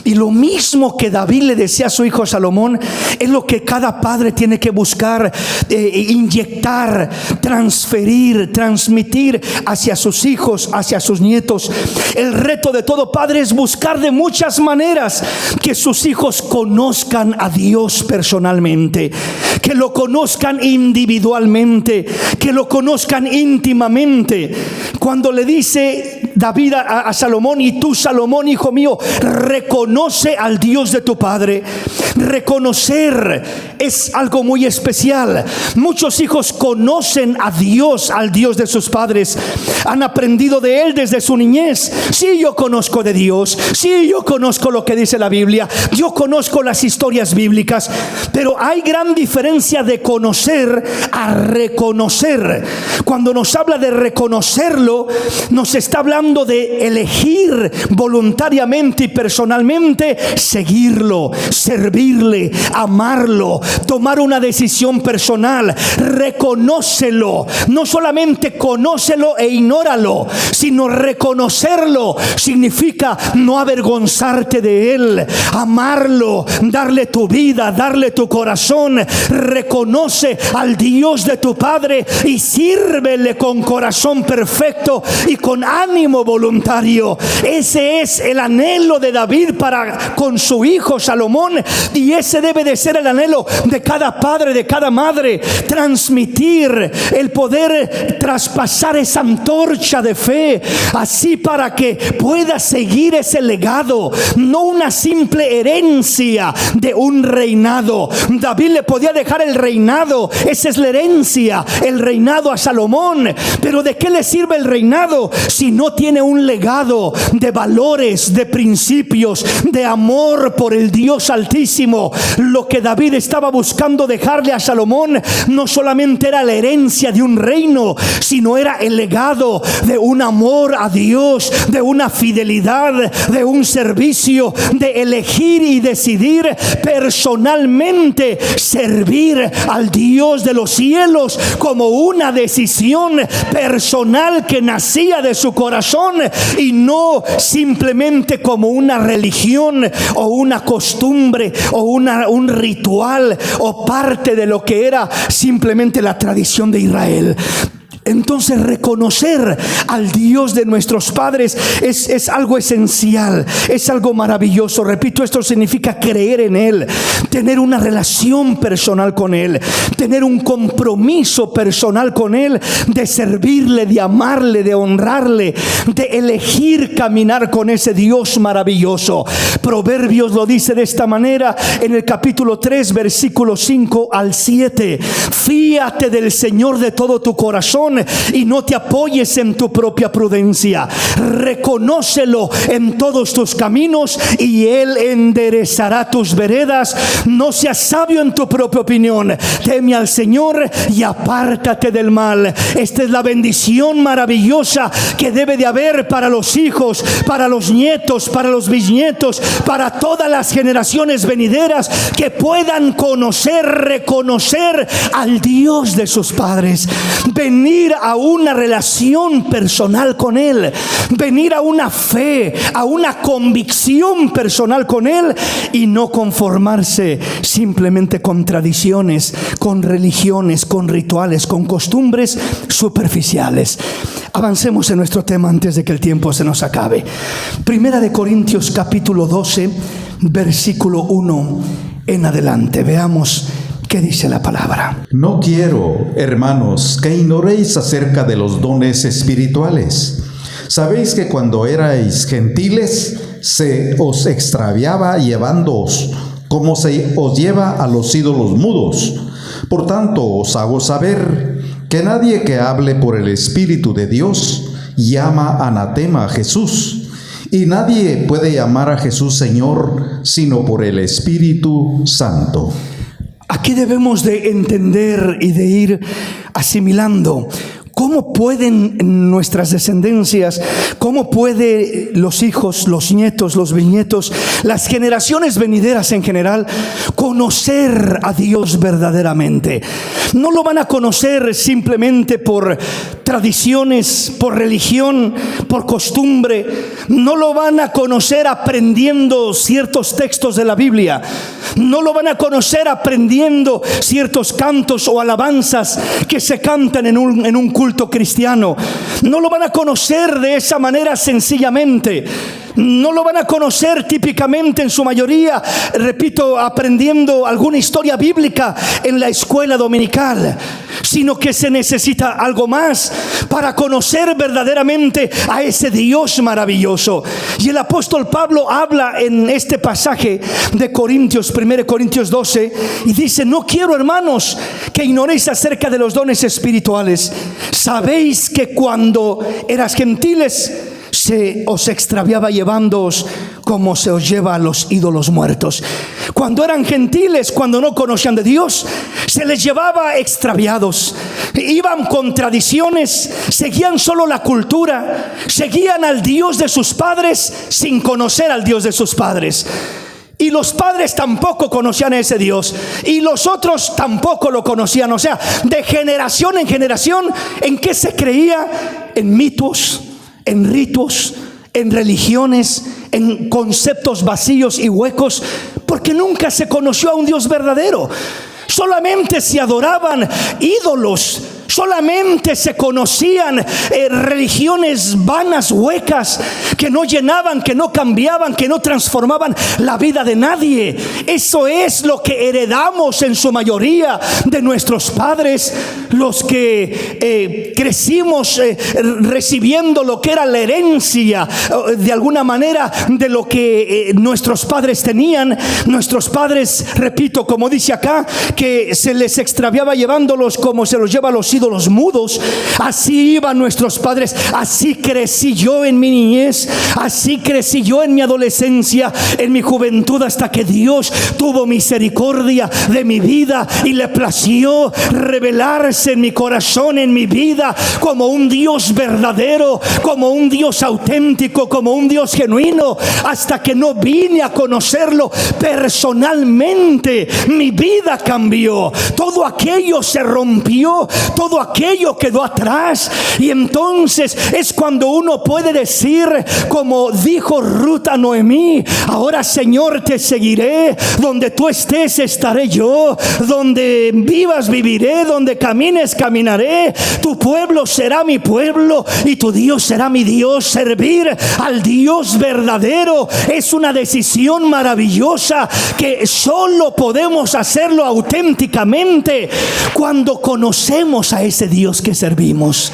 Y lo mismo que David le decía a su hijo Salomón, es lo que cada padre tiene que buscar, inyectar, transferir, transmitir hacia sus hijos, hacia sus nietos. El reto de todo padre es buscar de muchas maneras que sus hijos conozcan a Dios personalmente, que lo conozcan individualmente, que lo conozcan íntimamente. Cuando le dice David a Salomón: y tú, Salomón, hijo mío, reconoce al Dios de tu padre. Reconocer es algo muy especial. Muchos hijos conocen a Dios, al Dios de sus padres. Han aprendido de Él desde su niñez. Sí, yo conozco de Dios. Sí, yo conozco lo que dice la Biblia. Yo conozco las historias bíblicas. Pero hay gran diferencia de conocer a reconocer. Cuando nos habla de reconocerlo, nos está hablando de elegir voluntariamente y personalmente seguirlo, servirle, amarlo, tomar una decisión personal. Reconócelo, no solamente conócelo e ignóralo, sino reconocerlo significa no avergonzarte de Él, amarlo, darle tu vida, darle tu corazón. Reconoce al Dios de tu Padre y sírvele con corazón perfecto y con ánimo voluntario. Ese es el anhelo de David para con su hijo Salomón, y ese debe de ser el anhelo de cada padre, de cada madre. Transmitir, el poder traspasar esa antorcha de fe, así para que pueda seguir ese legado, no una simple herencia de un reinado. David le podía dejar el reinado, esa es la herencia, el reinado a Salomón. Pero ¿de qué le sirve el reinado si no tiene un legado de valores, de principios, de amor por el Dios Altísimo? Lo que David estaba buscando dejarle a Salomón no solamente era la herencia de un reino, sino era el legado de un amor a Dios, de una fidelidad, de un servicio, de elegir y decidir personalmente servir al Dios de los cielos como una decisión personal que nacía de su corazón, y no simplemente como una religión o una costumbre o un ritual o parte de lo que era simplemente la tradición de Israel. Entonces reconocer al Dios de nuestros padres es algo esencial, es algo maravilloso. Repito, esto significa creer en Él, tener una relación personal con Él, tener un compromiso personal con Él, de servirle, de amarle, de honrarle, de elegir caminar con ese Dios maravilloso. Proverbios lo dice de esta manera en el capítulo 3, versículos 5 al 7. Fíate del Señor de todo tu corazón y no te apoyes en tu propia prudencia. Reconócelo en todos tus caminos y Él enderezará tus veredas. No seas sabio en tu propia opinión. Teme al Señor y apártate del mal. Esta es la bendición maravillosa que debe de haber para los hijos, para los nietos, para los bisnietos, para todas las generaciones venideras, que puedan conocer, reconocer al Dios de sus padres, venir a una relación personal con Él, venir a una fe, a una convicción personal con Él, y no conformarse simplemente con tradiciones, con religiones, con rituales, con costumbres superficiales. Avancemos en nuestro tema antes de que el tiempo se nos acabe. Primera de Corintios capítulo 12, versículo 1 en adelante. Veamos ¿qué dice la palabra? No quiero, hermanos, que ignoréis acerca de los dones espirituales, Sabéis que cuando erais gentiles se os extraviaba llevándoos, como se os lleva a los ídolos mudos. Por tanto, os hago saber que nadie que hable por el Espíritu de Dios llama anatema a Jesús, y nadie puede llamar a Jesús Señor sino por el Espíritu Santo. Aquí debemos de entender y de ir asimilando cómo pueden nuestras descendencias, cómo puede los hijos, los nietos, los bisnietos, las generaciones venideras en general, conocer a Dios verdaderamente. No lo van a conocer simplemente por tradiciones, por religión, por costumbre. No lo van a conocer aprendiendo ciertos textos de la Biblia. No lo van a conocer aprendiendo ciertos cantos o alabanzas que se cantan en un culto cristiano. No lo van a conocer de esa manera sencillamente. No lo van a conocer típicamente en su mayoría, repito, aprendiendo alguna historia bíblica en la escuela dominical, sino que se necesita algo más para conocer verdaderamente a ese Dios maravilloso. Y el apóstol Pablo habla en este pasaje de Corintios, 1 Corintios 12, y dice: no quiero, hermanos, que ignoréis acerca de los dones espirituales. Sabéis que cuando eras gentiles se os extraviaba llevándoos como se os lleva a los ídolos muertos. Cuando eran gentiles, cuando no conocían de Dios, se les llevaba extraviados. Iban con tradiciones, seguían solo la cultura, seguían al Dios de sus padres sin conocer al Dios de sus padres. Y los padres tampoco conocían a ese Dios, y los otros tampoco lo conocían. O sea, de generación en generación, ¿en qué se creía? En mitos, en ritos, en religiones, en conceptos vacíos y huecos, porque nunca se conoció a un Dios verdadero. Solamente se adoraban ídolos, solamente se conocían religiones vanas, huecas, que no llenaban, que no cambiaban, que no transformaban la vida de nadie. Eso es lo que heredamos en su mayoría de nuestros padres, los que crecimos recibiendo lo que era la herencia, de alguna manera, de lo que nuestros padres tenían. Nuestros padres, repito, como dice acá, que se les extraviaba llevándolos como se los lleva a los ídolos mudos. Así iban nuestros padres. Así crecí yo en mi niñez, así crecí yo en mi adolescencia, en mi juventud, hasta que Dios tuvo misericordia de mi vida y le plació revelarse en mi corazón, en mi vida, como un Dios verdadero, como un Dios auténtico, como un Dios genuino, hasta que no vine a conocerlo personalmente. Mi vida cambió, todo aquello se rompió, todo aquello quedó atrás. Y entonces es cuando uno puede decir, como dijo Ruth a Noemí: ahora, Señor, te seguiré, donde tú estés estaré yo, donde vivas viviré, donde camines caminaré, tu pueblo será mi pueblo y tu Dios será mi Dios. Servir al Dios verdadero es una decisión maravillosa que solo podemos hacerlo auténticamente cuando conocemos a ese Dios que servimos,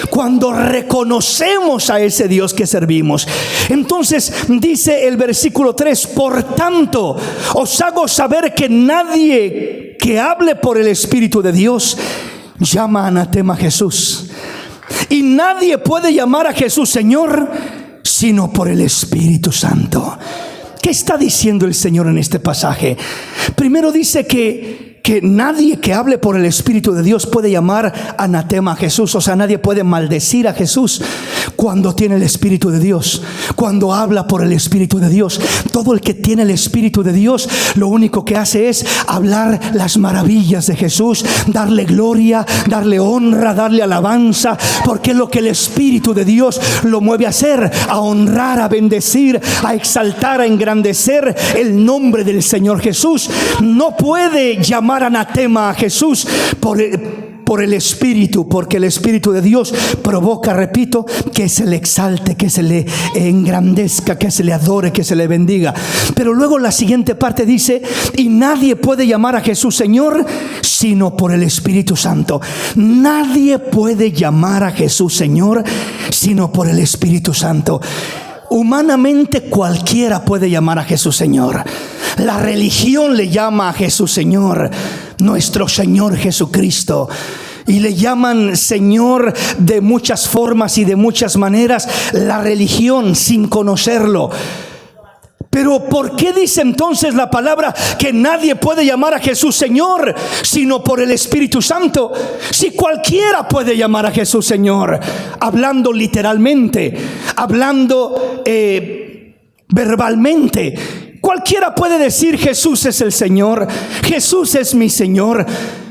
cuando reconocemos a ese Dios que servimos. Entonces dice el versículo 3: por tanto, os hago saber que nadie que hable por el Espíritu de Dios llama anatema a Jesús. Y nadie puede llamar a Jesús Señor sino por el Espíritu Santo. ¿Qué está diciendo el Señor en este pasaje? Primero dice que nadie que hable por el Espíritu de Dios puede llamar anatema a Jesús. O sea, nadie puede maldecir a Jesús cuando tiene el Espíritu de Dios, cuando habla por el Espíritu de Dios. Todo el que tiene el Espíritu de Dios, lo único que hace es hablar las maravillas de Jesús, darle gloria, darle honra, darle alabanza, porque es lo que el Espíritu de Dios lo mueve a hacer: a honrar, a bendecir, a exaltar, a engrandecer el nombre del Señor Jesús. No puede llamar anatema a Jesús por el Espíritu, porque el Espíritu de Dios provoca, repito, que se le exalte, que se le engrandezca, que se le adore, que se le bendiga. Pero luego la siguiente parte dice: y nadie puede llamar a Jesús Señor sino por el Espíritu Santo. Nadie puede llamar a Jesús Señor sino por el Espíritu Santo. Humanamente cualquiera puede llamar a Jesús Señor. La religión le llama a Jesús Señor, nuestro Señor Jesucristo. Y le llaman Señor de muchas formas y de muchas maneras, la religión, sin conocerlo. Pero ¿por qué dice entonces la palabra que nadie puede llamar a Jesús Señor sino por el Espíritu Santo? Si cualquiera puede llamar a Jesús Señor, hablando literalmente, hablando verbalmente, cualquiera puede decir: Jesús es el Señor, Jesús es mi Señor.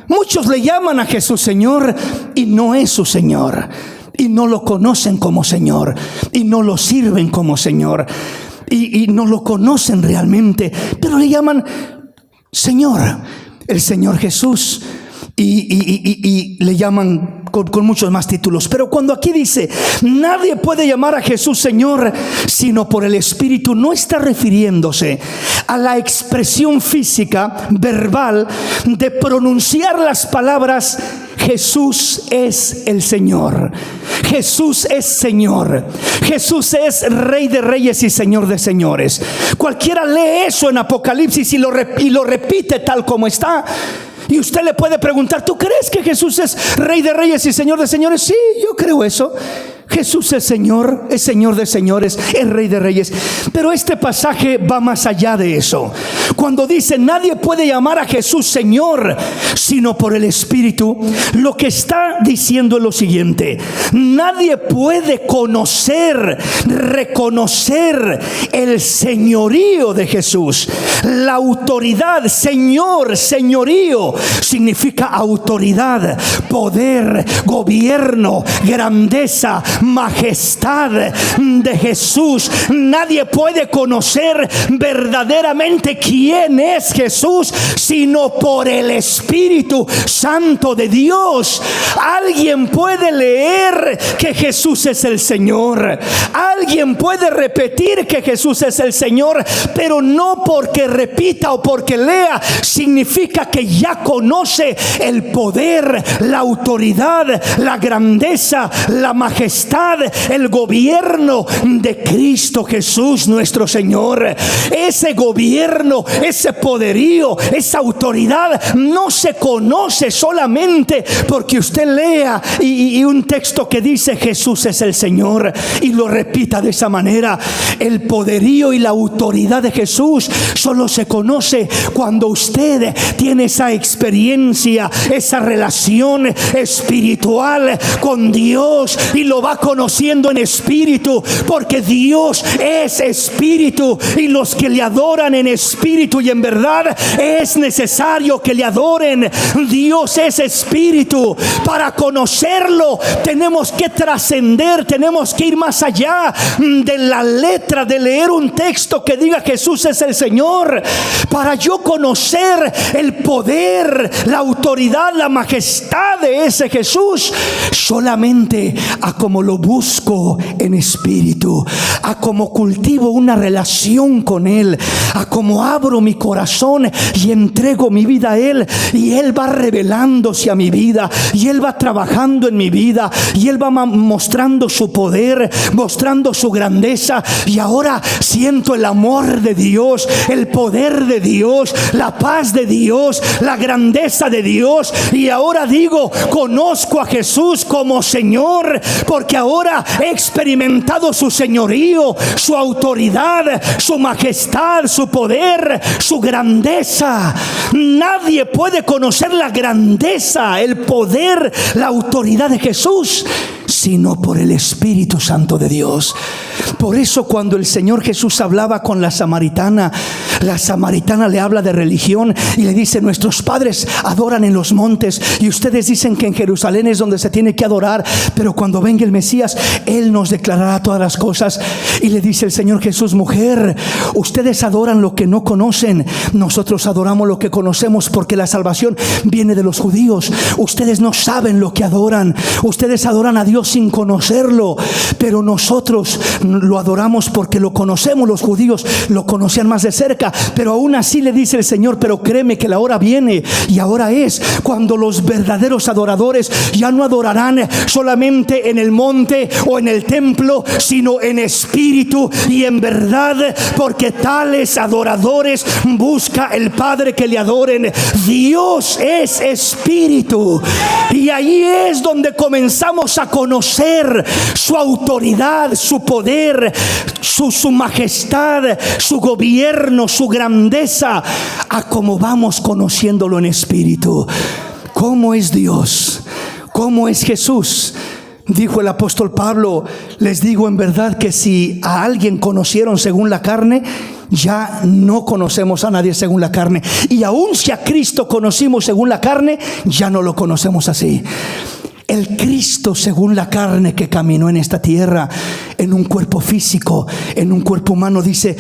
Muchos le llaman a Jesús Señor y no es su Señor, y no lo conocen como Señor, y no lo sirven como Señor, y no lo conocen realmente, pero le llaman Señor, el Señor Jesús, y le llaman con muchos más títulos. Pero cuando aquí dice nadie puede llamar a Jesús Señor sino por el Espíritu, no está refiriéndose a la expresión física, verbal, de pronunciar las palabras: Jesús es el Señor, Jesús es Señor, Jesús es Rey de Reyes y Señor de Señores. Cualquiera lee eso en Apocalipsis y lo repite tal como está. Y usted le puede preguntar: ¿tú crees que Jesús es Rey de Reyes y Señor de Señores? Sí, yo creo eso. Jesús es Señor de Señores, es Rey de Reyes. Pero este pasaje va más allá de eso. Cuando dice nadie puede llamar a Jesús Señor sino por el Espíritu, lo que está diciendo es lo siguiente: nadie puede conocer, reconocer el señorío de Jesús, la autoridad. Señor, señorío significa autoridad, poder, gobierno, grandeza, majestad de Jesús. Nadie puede conocer verdaderamente quién es Jesús sino por el Espíritu Santo de Dios. Alguien puede leer que Jesús es el Señor, alguien puede repetir que Jesús es el Señor, pero no porque repita o porque lea significa que ya conoce el poder, la autoridad, la grandeza, la majestad, el gobierno de Cristo Jesús nuestro Señor. Ese gobierno, ese poderío, esa autoridad no se conoce solamente porque usted lea y un texto que dice Jesús es el Señor y lo repita de esa manera. El poderío y la autoridad de Jesús solo se conoce cuando usted tiene esa experiencia, esa relación espiritual con Dios, y lo va conociendo en espíritu, porque Dios es espíritu, y los que le adoran en espíritu y en verdad es necesario que le adoren. Dios es espíritu. Para conocerlo tenemos que trascender, tenemos que ir más allá de la letra, de leer un texto que diga Jesús es el Señor. Para yo conocer el poder, la autoridad, la majestad de ese Jesús, solamente a como lo busco en espíritu, a como cultivo una relación con Él, a como abro mi corazón y entrego mi vida a Él, y Él va revelándose a mi vida, y Él va trabajando en mi vida, y Él va mostrando su poder, mostrando su grandeza. Y ahora siento el amor de Dios, el poder de Dios, la paz de Dios, la grandeza de Dios. Y ahora digo, conozco a Jesús como Señor, porque ahora he experimentado su señorío, su autoridad, su majestad, su poder, su grandeza. Nadie puede conocer la grandeza, el poder, la autoridad de Jesús sino por el Espíritu Santo de Dios. Por eso cuando el Señor Jesús hablaba con la samaritana le habla de religión y le dice: nuestros padres adoran en los montes y ustedes dicen que en Jerusalén es donde se tiene que adorar, pero cuando venga el Mesías, Él nos declarará todas las cosas. Y le dice el Señor Jesús: mujer, ustedes adoran lo que no conocen, nosotros adoramos lo que conocemos, porque la salvación viene de los judíos. Ustedes no saben lo que adoran, ustedes adoran a Dios sin conocerlo, pero nosotros lo adoramos porque lo conocemos. Los judíos lo conocían más de cerca, pero aún así le dice el Señor: pero créeme que la hora viene, y ahora es cuando los verdaderos adoradores ya no adorarán solamente en el monte o en el templo, sino en espíritu y en verdad, porque tales adoradores busca el Padre que le adoren. Dios es espíritu, y ahí es donde comenzamos a conocer su autoridad, su poder, su majestad, su gobierno, su grandeza, a como vamos conociéndolo en espíritu. ¿Cómo es Dios? ¿Cómo es Jesús? Dijo el apóstol Pablo: les digo en verdad que si a alguien conocieron según la carne, ya no conocemos a nadie según la carne. Y aun si a Cristo conocimos según la carne, ya no lo conocemos así. El Cristo según la carne que caminó en esta tierra, en un cuerpo físico, en un cuerpo humano, dice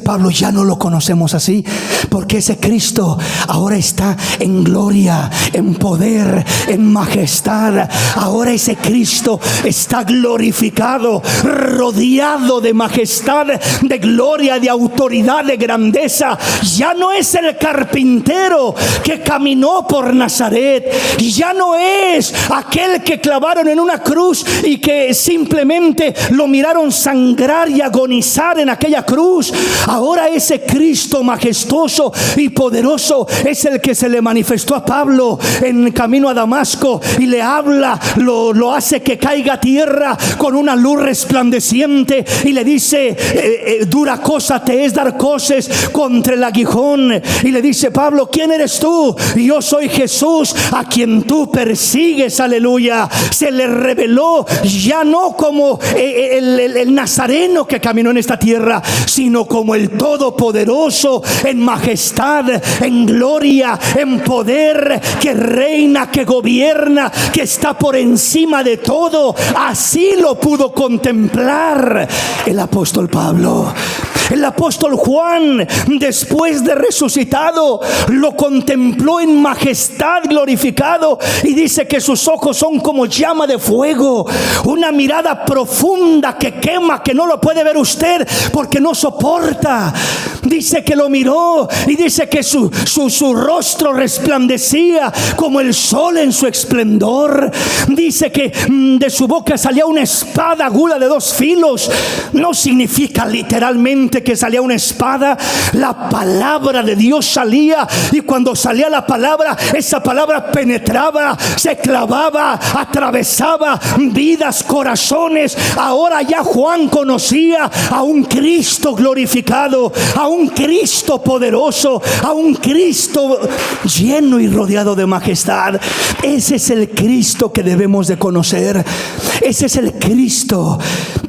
Pablo, ya no lo conocemos así, porque ese Cristo ahora está en gloria, en poder, en majestad. Ahora ese Cristo está glorificado, rodeado de majestad, de gloria, de autoridad, de grandeza. Ya no es el carpintero que caminó por Nazaret, ya no es aquel que clavaron en una cruz y que simplemente lo miraron sangrar y agonizar en aquella cruz. Ahora ese Cristo majestuoso y poderoso es el que se le manifestó a Pablo en camino a Damasco, y le habla, lo hace que caiga a tierra con una luz resplandeciente, y le dice: dura cosa te es dar coces contra el aguijón. Y le dice Pablo: ¿quién eres tú? Y yo soy Jesús a quien tú persigues. Aleluya. Se le reveló ya no como el nazareno que caminó en esta tierra, sino como el todopoderoso, en majestad, en gloria, en poder, que reina, que gobierna, que está por encima de todo. Así lo pudo contemplar el apóstol Pablo. El apóstol Juan, después de resucitado, lo contempló en majestad, glorificado, y dice que sus ojos son como llama de fuego, una mirada profunda que quema, que no lo puede ver usted porque no soporta. Dice que lo miró y dice que su rostro resplandecía como el sol en su esplendor. Dice que de su boca salía una espada aguda de 2 filos. No significa literalmente que salía una espada. La palabra de Dios salía, y cuando salía la palabra, esa palabra penetraba, se clavaba, atravesaba vidas, corazones. Ahora ya Juan conocía a un Cristo glorificado, a un Cristo poderoso, a un Cristo lleno y rodeado de majestad. Ese es el Cristo que debemos de conocer. Ese es el Cristo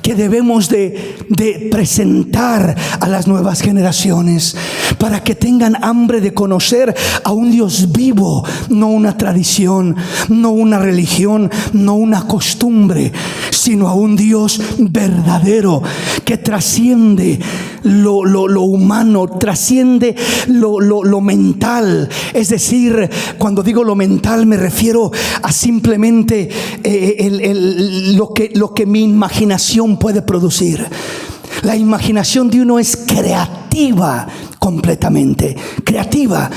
que debemos de presentar a las nuevas generaciones, para que tengan hambre de conocer a un Dios vivo, no una tradición, no una religión, no una costumbre, sino a un Dios verdadero que trasciende lo humano, trasciende lo mental. Es decir, cuando digo lo mental, me refiero a simplemente lo que mi imaginación puede producir. La imaginación de uno es creativa, completamente creativa.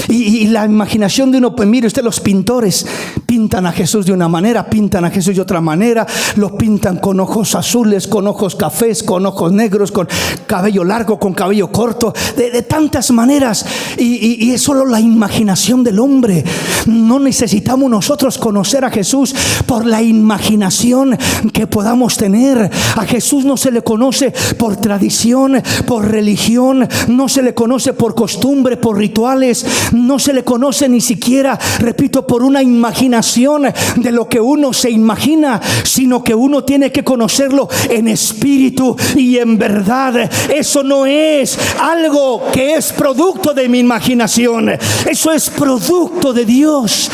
Y la imaginación de uno, pues mire usted, los pintores pintan a Jesús de una manera, pintan a Jesús de otra manera, lo pintan con ojos azules, con ojos cafés, con ojos negros, con cabello largo, con cabello corto, de tantas maneras. Y es solo la imaginación del hombre. No necesitamos nosotros conocer a Jesús por la imaginación que podamos tener. A Jesús no se le conoce por tradición, por religión, no se le le conoce por costumbre, por rituales, no se le conoce ni siquiera, repito, por una imaginación de lo que uno se imagina, sino que uno tiene que conocerlo en espíritu y en verdad. Eso no es algo que es producto de mi imaginación, eso es producto de Dios.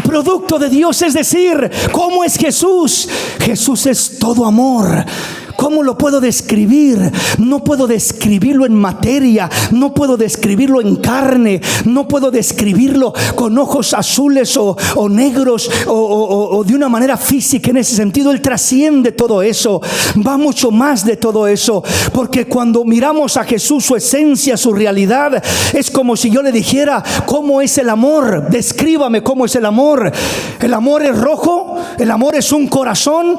Producto de Dios, es decir, ¿cómo es Jesús? Jesús es todo amor. ¿Cómo lo puedo describir? No puedo describirlo en materia, no puedo describirlo en carne, no puedo describirlo con ojos azules o negros o de una manera física. En ese sentido, Él trasciende todo eso, va mucho más de todo eso, porque cuando miramos a Jesús, su esencia, su realidad, es como si yo le dijera, ¿cómo es el amor? Descríbame cómo es el amor. El amor es rojo, el amor es un corazón.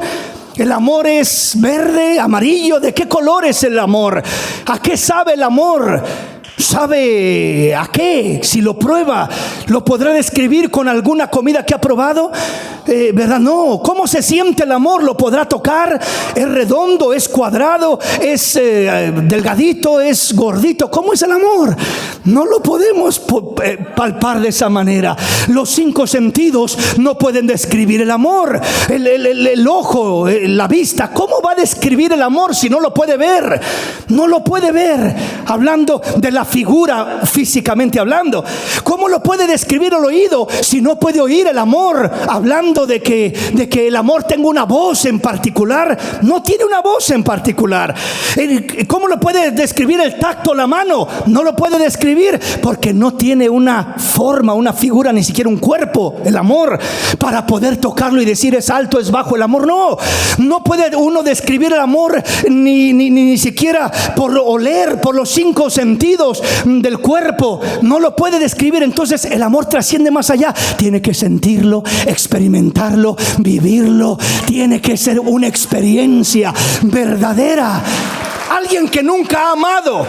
El amor es verde, amarillo. ¿De qué color es el amor? ¿A qué sabe el amor? ¿Sabe a qué? Si lo prueba, ¿lo podrá describir con alguna comida que ha probado? ¿Verdad? No. ¿Cómo se siente el amor? ¿Lo podrá tocar? ¿Es redondo? ¿Es cuadrado? ¿Es delgadito? ¿Es gordito? ¿Cómo es el amor? No lo podemos palpar de esa manera. Los 5 sentidos no pueden describir el amor. El ojo, la vista, ¿cómo va a describir el amor si no lo puede ver? No lo puede ver. Hablando de la figura, físicamente hablando, ¿cómo lo puede describir el oído si no puede oír el amor? Hablando de que el amor tenga una voz en particular, no tiene una voz en particular. ¿Cómo lo puede describir el tacto, la mano? No lo puede describir porque no tiene una forma, una figura, ni siquiera un cuerpo, el amor, para poder tocarlo y decir es alto, es bajo. El amor no puede uno describir el amor ni siquiera por oler, por los 5 sentidos del cuerpo, no lo puede describir. Entonces el amor trasciende más allá, tiene que sentirlo, experimentarlo, vivirlo, tiene que ser una experiencia verdadera. Alguien que nunca ha amado,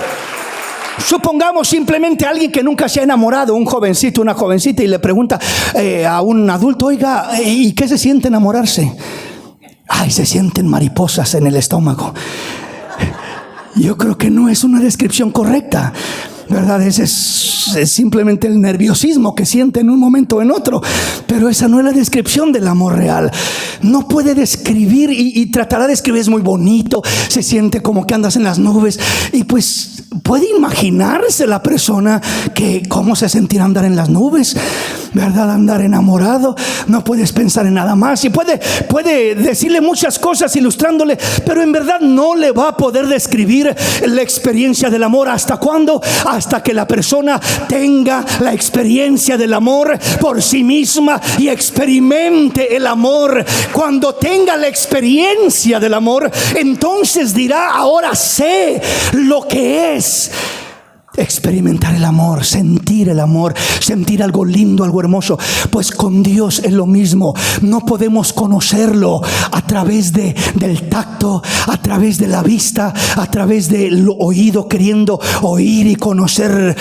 supongamos simplemente a alguien que nunca se ha enamorado, un jovencito, una jovencita, y le pregunta a un adulto, oiga, ¿y qué se siente enamorarse? Ay, se sienten mariposas en el estómago. Yo creo que no es una descripción correcta, ¿verdad? Es simplemente el nerviosismo que siente en un momento o en otro, pero esa no es la descripción del amor real. No puede describir y tratará de describir, es muy bonito, se siente como que andas en las nubes, y pues puede imaginarse la persona que cómo se sentirá andar en las nubes, ¿verdad? Andar enamorado, no puedes pensar en nada más, y puede decirle muchas cosas ilustrándole, pero en verdad no le va a poder describir la experiencia del amor. ¿Hasta cuándo? Hasta que la persona tenga la experiencia del amor por sí misma y experimente el amor. Cuando tenga la experiencia del amor, entonces dirá, ahora sé lo que es experimentar el amor, sentir algo lindo, algo hermoso. Pues con Dios es lo mismo. No podemos conocerlo a través del tacto, a través de la vista, a través del oído, queriendo oír y conocer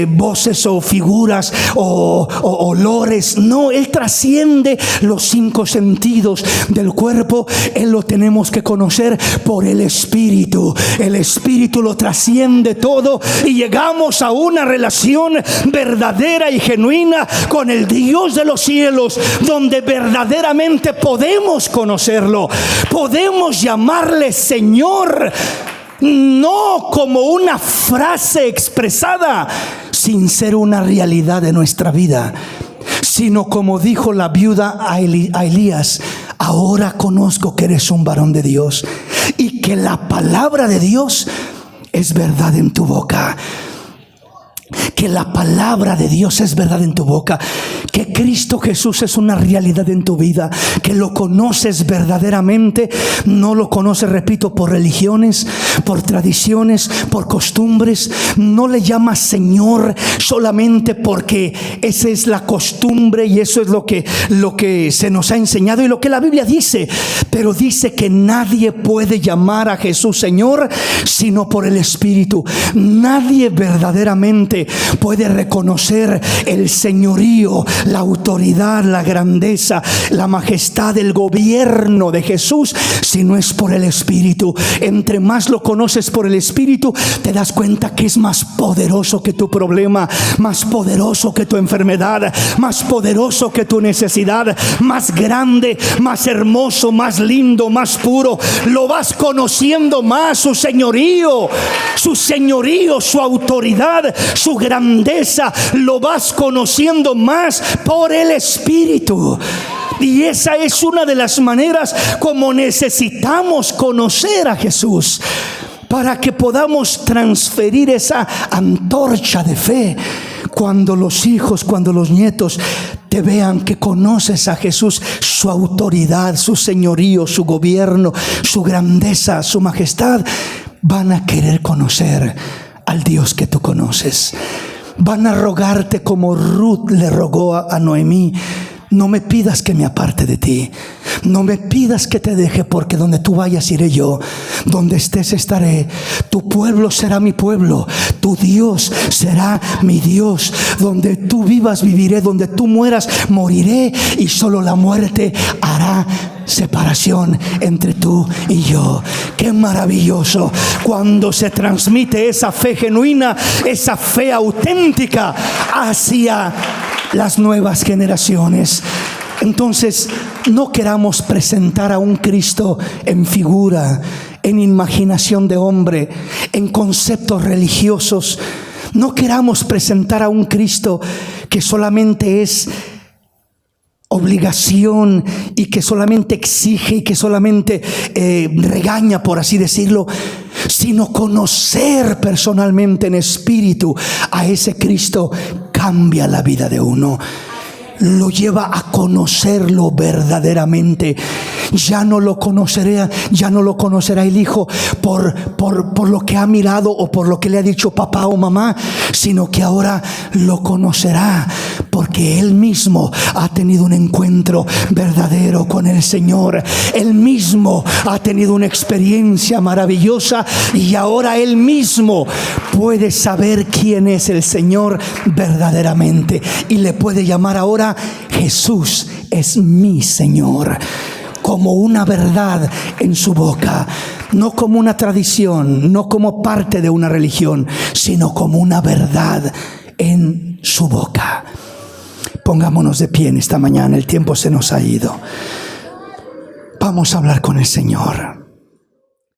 voces o figuras o olores. No, Él trasciende los 5 sentidos del cuerpo. Él lo tenemos que conocer por el Espíritu. El Espíritu lo trasciende todo y llegamos a una relación verdadera y genuina con el Dios de los cielos, donde verdaderamente podemos conocerlo, podemos llamarle Señor, no como una frase expresada, sin ser una realidad de nuestra vida, sino como dijo la viuda a Elías, ahora conozco que eres un varón de Dios y que la palabra de Dios es verdad en tu boca. Que la palabra de Dios es verdad en tu boca, que Cristo Jesús es una realidad en tu vida, que lo conoces verdaderamente. No lo conoces, repito, por religiones, por tradiciones, por costumbres. No le llamas Señor solamente porque esa es la costumbre y eso es lo que se nos ha enseñado y lo que la Biblia dice. Pero dice que nadie puede llamar a Jesús Señor sino por el Espíritu. Nadie verdaderamente puede reconocer el señorío, la autoridad, la grandeza, la majestad, el gobierno de Jesús si no es por el Espíritu? Entre más lo conoces por el Espíritu, te das cuenta que es más poderoso que tu problema, más poderoso que tu enfermedad, más poderoso que tu necesidad, más grande, más hermoso, más lindo, más puro. Lo vas conociendo más, su señorío, su autoridad, su grandeza, lo vas conociendo más por el Espíritu. Y esa es una de las maneras como necesitamos conocer a Jesús, para que podamos transferir esa antorcha de fe cuando los hijos, cuando los nietos te vean que conoces a Jesús, su autoridad, su señorío, su gobierno, su grandeza, su majestad. Van a querer conocer al Dios que tú conoces. Van a rogarte como Ruth le rogó a Noemí: no me pidas que me aparte de ti, no me pidas que te deje, porque donde tú vayas iré yo, donde estés estaré. Tu pueblo será mi pueblo, tu Dios será mi Dios. Donde tú vivas viviré, donde tú mueras moriré, y solo la muerte hará separación entre tú y yo. Qué maravilloso cuando se transmite esa fe genuina, esa fe auténtica hacia las nuevas generaciones. Entonces, no queramos presentar a un Cristo en figura, en imaginación de hombre, en conceptos religiosos. No queramos presentar a un Cristo que solamente es obligación y que solamente exige y que solamente regaña, por así decirlo, sino conocer personalmente en espíritu a ese Cristo. Cambia la vida de uno, lo lleva a conocerlo verdaderamente. Ya no lo conocerá el hijo por lo que ha mirado o por lo que le ha dicho papá o mamá, sino que ahora lo conocerá porque él mismo ha tenido un encuentro verdadero con el Señor. Él mismo ha tenido una experiencia maravillosa y ahora él mismo puede saber quién es el Señor verdaderamente y le puede llamar ahora: Jesús es mi Señor, como una verdad en su boca, no como una tradición, no como parte de una religión, sino como una verdad en su boca. Pongámonos de pie en esta mañana, el tiempo se nos ha ido. Vamos a hablar con el Señor.